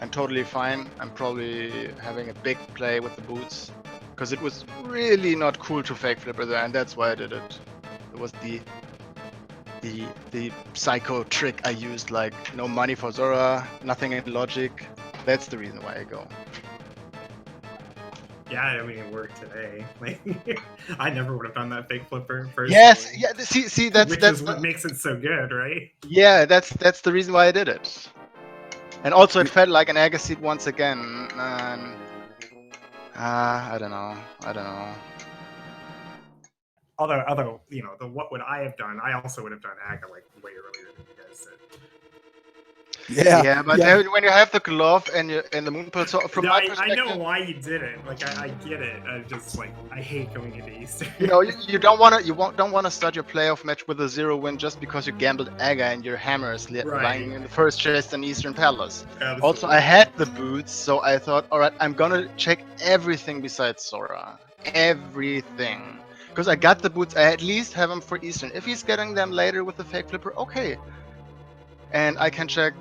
Speaker 3: I'm totally fine. I'm probably having a big play with the boots because it was really not cool to fake flipper there, and that's why I did it. It was the psycho trick I used, like no money for Zora, nothing in logic. That's the reason why I go.
Speaker 1: Yeah, I mean, it worked today. Like, I never would have done that fake flipper personally.
Speaker 3: Yes, yeah. See, that's
Speaker 1: which is what makes it so good, right?
Speaker 3: Yeah, that's the reason why I did it. And also, it felt like an Agassiz once again. And, I don't know.
Speaker 1: Although you know, what would I have done? I also would have done Aga like way earlier than you guys did.
Speaker 3: Yeah, but when you have the glove and the moon pearl, so from my perspective,
Speaker 1: I know why you did it. Like I get it. I just like I hate going into Easter.
Speaker 3: You know, you don't want to start your playoff match with a 0 win just because you gambled Aga and your hammer is lying in the first chest in Eastern Palace.
Speaker 1: Absolutely.
Speaker 3: Also, I had the boots, so I thought, all right, I'm gonna check everything besides Sora, everything, because I got the boots. I at least have them for Eastern. If he's getting them later with the fake flipper, okay. And I can check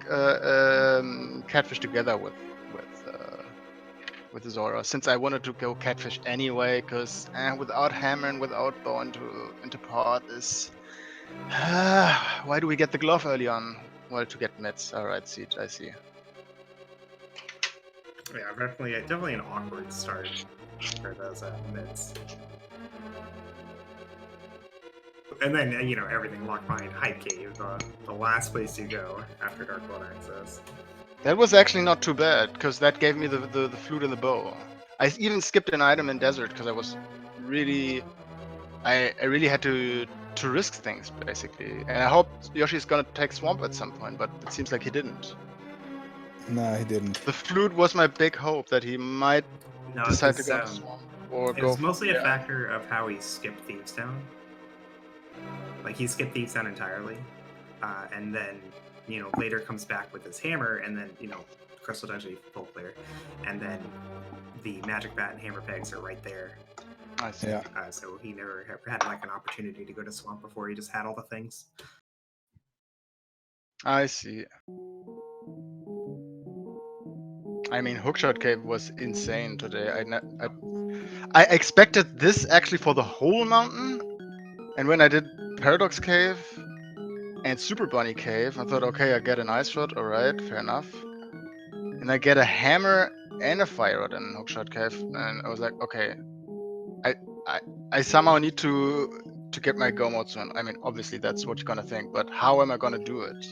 Speaker 3: Catfish together with Zora, since I wanted to go Catfish anyway, because without hammer and without bow into part is why do we get the glove early on? Well, to get mids. All right, Siege, I see.
Speaker 1: Yeah, definitely an awkward start for those mids. And then, you know, everything locked behind Hype Cave, the last place you go after Dark World access.
Speaker 3: That was actually not too bad, because that gave me the flute and the bow. I even skipped an item in Desert, because I was really... I really had to risk things, basically. And I hope Yoshi's gonna take Swamp at some point, but it seems like he didn't.
Speaker 2: No, he didn't.
Speaker 3: The flute was my big hope, that he might decide to go to Swamp. Or
Speaker 1: it was mostly a factor of how he skipped Thieves Town. Like, he skipped Thieves Town entirely, and then, you know, later comes back with his hammer, and then, you know, Crystal Dungeon full clear, and then the Magic Bat and Hammer Pegs are right there.
Speaker 3: I see.
Speaker 2: Yeah.
Speaker 1: So he never had, like, an opportunity to go to Swamp before he just had all the things.
Speaker 3: I see. I mean, Hookshot Cave was insane today. I expected this actually for the whole mountain, and when I did Paradox Cave and Super Bunny Cave, I thought, okay, I get an Ice Rod, alright, fair enough. And I get a Hammer and a Fire Rod in Hookshot Cave, and I was like, okay, I somehow need to get my go mode soon. I mean, obviously that's what you're gonna think, but how am I gonna do it?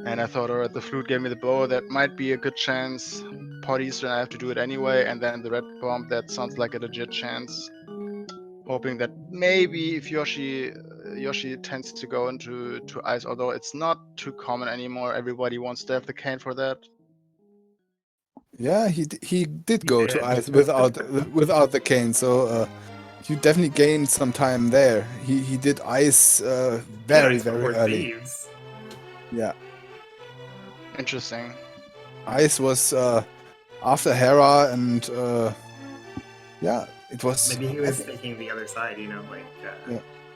Speaker 3: And I thought, alright, the flute gave me the bow, that might be a good chance. Pot Eastern, I have to do it anyway, and then the red bomb, that sounds like a legit chance. Hoping that maybe if Yoshi tends to go into ice, although it's not too common anymore. Everybody wants to have the cane for that.
Speaker 2: Yeah, he did go to ice without the cane, so you definitely gained some time there. He did ice very early.
Speaker 1: Thieves.
Speaker 2: Yeah.
Speaker 3: Interesting.
Speaker 2: Ice was after Hera, and yeah, it was.
Speaker 1: Maybe he was thinking the other side, you know, like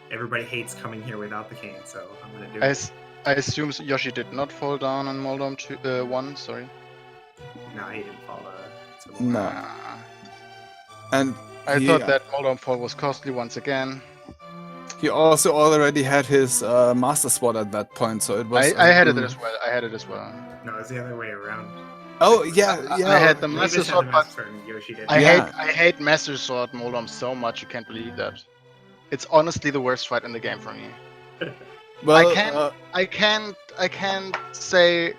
Speaker 1: everybody hates coming here without the cane, so I'm gonna do it.
Speaker 3: I assume Yoshi did not fall down on Moldom 1. Sorry.
Speaker 1: No, he didn't fall.
Speaker 2: No. And
Speaker 3: I thought that Moldom fall was costly once again.
Speaker 2: He also already had his master spot at that point, so it was.
Speaker 3: I had it as well.
Speaker 1: No, it was the other way around.
Speaker 2: Oh yeah.
Speaker 3: I had the master sword, but
Speaker 1: Yoshi did.
Speaker 3: I hate master sword Moldom so much. You can't believe that. It's honestly the worst fight in the game for me.
Speaker 2: Well,
Speaker 3: I can't say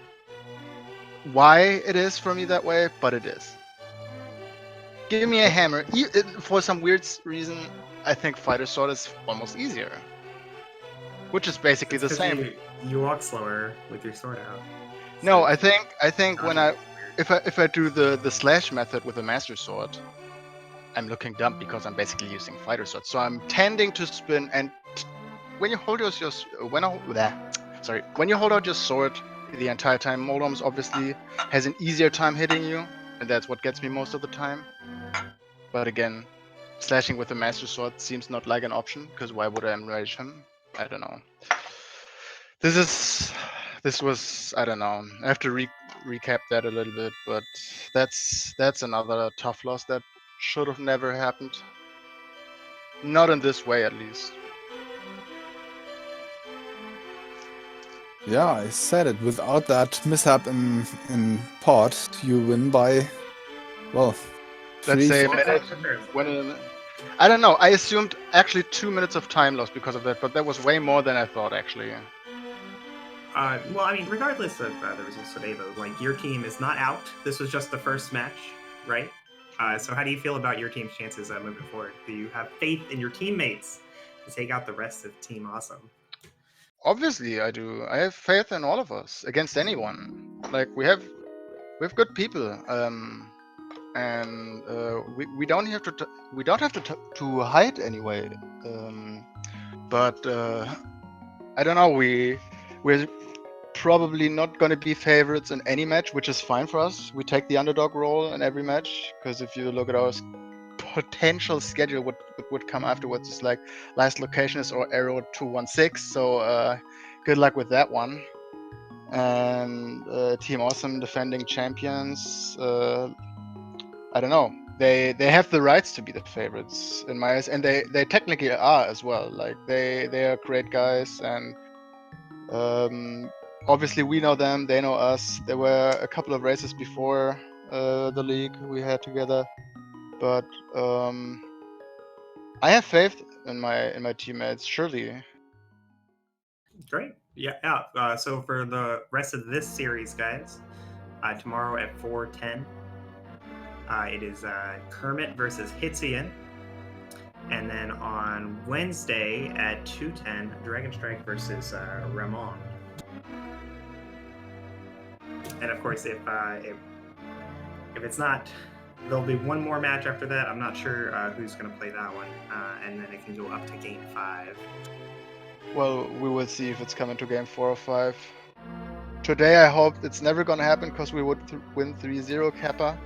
Speaker 3: why it is for me that way, but it is. Give me a hammer. For some weird reason, I think Fighter Sword is almost easier. Which is basically
Speaker 1: It's
Speaker 3: the
Speaker 1: 'cause
Speaker 3: same.
Speaker 1: You walk slower with your sword out.
Speaker 3: No,
Speaker 1: So
Speaker 3: I think when
Speaker 1: weird.
Speaker 3: if I do the slash method with the Master Sword, I'm looking dumb because I'm basically using Fighter Sword. So I'm tending to spin, and when you hold your when you hold out your sword the entire time, Moldoms obviously has an easier time hitting you, and that's what gets me most of the time. But again, slashing with the Master Sword seems not like an option, because why would I enrage him? I don't know. This was, I don't know. I have to recap that a little bit, but that's another tough loss that should have never happened. Not in this way, at least.
Speaker 2: yeah, I said it. Without that mishap in pod, you win by, well,
Speaker 3: Let's say a
Speaker 2: 3-4.
Speaker 3: minute. I don't know. I assumed actually 2 minutes of time lost because of that, but that was way more than I thought, actually.
Speaker 1: Well, I mean, regardless of the results today, though, like your team is not out. This was just the first match, right? So how do you feel about your team's chances moving forward? Do you have faith in your teammates to take out the rest of Team Awesome?
Speaker 3: Obviously, I do. I have faith in all of us against anyone. Like we have good people, and we don't have to hide anyway. But I don't know. We're probably not going to be favorites in any match, which is fine for us. We take the underdog role in every match, because if you look at our potential schedule, what would come afterwards is like last location is or Arrow 216. So good luck with that one. And Team Awesome defending champions. I don't know. They have the rights to be the favorites in my eyes, and they technically are as well. Like they are great guys, and obviously we know them, they know us. There were a couple of races before the league we had together, but I have faith in my teammates. Surely.
Speaker 1: Great. Yeah. So for the rest of this series, guys, tomorrow at 4:10, it is Kermit versus Hitzian. And then on Wednesday at 2:10, Dragon Strike versus Ramon. And of course, if it's not, there'll be one more match after that. I'm not sure who's going to play that one, and then it can go up to Game 5.
Speaker 3: Well, we will see if it's coming to Game 4 or 5. Today I hope it's never gonna happen because we would win 3-0 Kappa.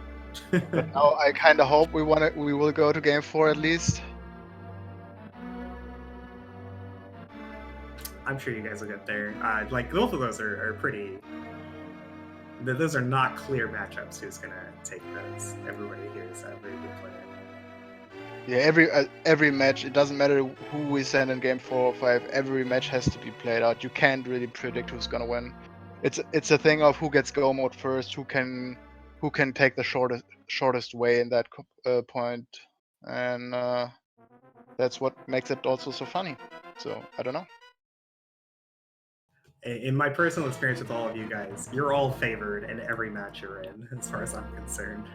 Speaker 3: But now I kind of hope we will go to Game 4 at least.
Speaker 1: I'm sure you guys will get there. Like both of those are pretty. Those are not clear matchups. Who's gonna take those? Everybody here is a very good player.
Speaker 3: Yeah, every match. It doesn't matter who we send in Game 4 or 5. Every match has to be played out. You can't really predict who's gonna win. It's a thing of who gets go mode first, who can take the shortest way in that point, and that's what makes it also so funny. So I don't know.
Speaker 1: In my personal experience with all of you guys, you're all favored in every match you're in, as far as I'm concerned.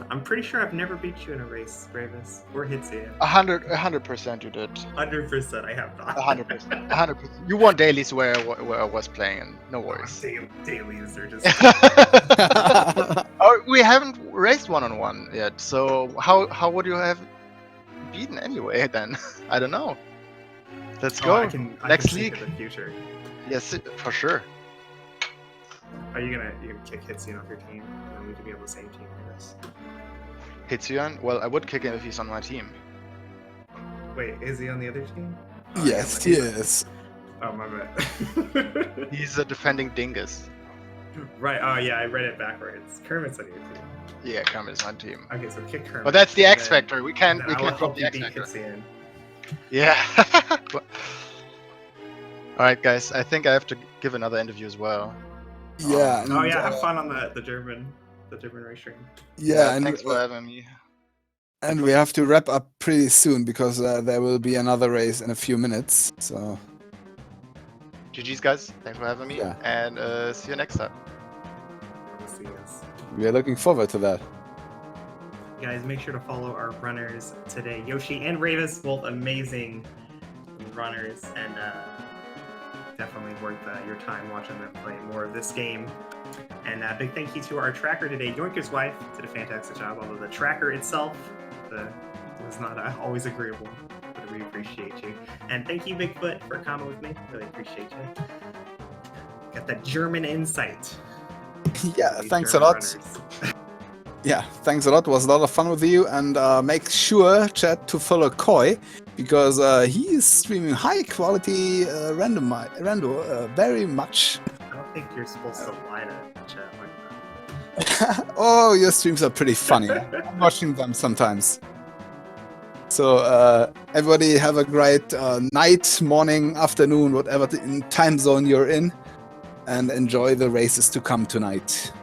Speaker 1: I'm pretty sure I've never beat you in a race, Rayvis, or Hitzian.
Speaker 3: 100% you did.
Speaker 1: 100% I have not.
Speaker 3: 100%. 100%. You won dailies where I was playing, and no worries.
Speaker 1: Dailies are just.
Speaker 3: Oh, we haven't raced one-on-one yet, so how would you have beaten anyway then? I don't know. Let's go. Next league.
Speaker 1: In the future.
Speaker 3: Yes, for sure.
Speaker 1: Are you gonna kick Hitzian off your team, and then we can be on the same team for this?
Speaker 3: Hitzian? Well, I would kick him if he's on my team.
Speaker 1: Wait, is he on the other team?
Speaker 2: Yes, he is.
Speaker 1: Oh, my bad.
Speaker 3: He's a defending dingus.
Speaker 1: Right. Oh, yeah. I read it backwards. Kermit's on your team.
Speaker 3: Yeah, Kermit's on team.
Speaker 1: Okay, so kick Kermit.
Speaker 3: But that's the X factor. We can't drop the X
Speaker 1: beat
Speaker 3: factor.
Speaker 1: Hitzian.
Speaker 3: Yeah. All right, guys. I think I have to give another interview as well.
Speaker 2: Yeah.
Speaker 1: Oh yeah, have fun on the German race stream.
Speaker 2: Yeah, and
Speaker 3: thanks for having me.
Speaker 2: And we have to wrap up pretty soon because there will be another race in a few minutes. So
Speaker 3: GG's, guys. Thanks for having me.
Speaker 2: Yeah.
Speaker 3: And see you next time.
Speaker 1: We'll see us.
Speaker 2: we are looking forward to that.
Speaker 1: Guys, make sure to follow our runners today. Yoshi and Rayvis, both amazing runners, and definitely worth your time watching them play more of this game. And big thank you to our tracker today. Yoinker's wife did a fantastic job, although the tracker itself was not always agreeable, but we appreciate you. And thank you, Bigfoot, for coming with me. Really appreciate you. Got that German insight.
Speaker 2: Yeah,
Speaker 1: These
Speaker 2: thanks a
Speaker 1: German
Speaker 2: lot.
Speaker 1: runners.
Speaker 2: Yeah, thanks a lot. It was a lot of fun with you. And make sure, chat, to follow Koi because he is streaming high quality rando very much.
Speaker 1: I don't think you're supposed to lie to chat like that.
Speaker 2: Oh, your streams are pretty funny. I'm watching them sometimes. So everybody have a great night, morning, afternoon, whatever time zone you're in, and enjoy the races to come tonight.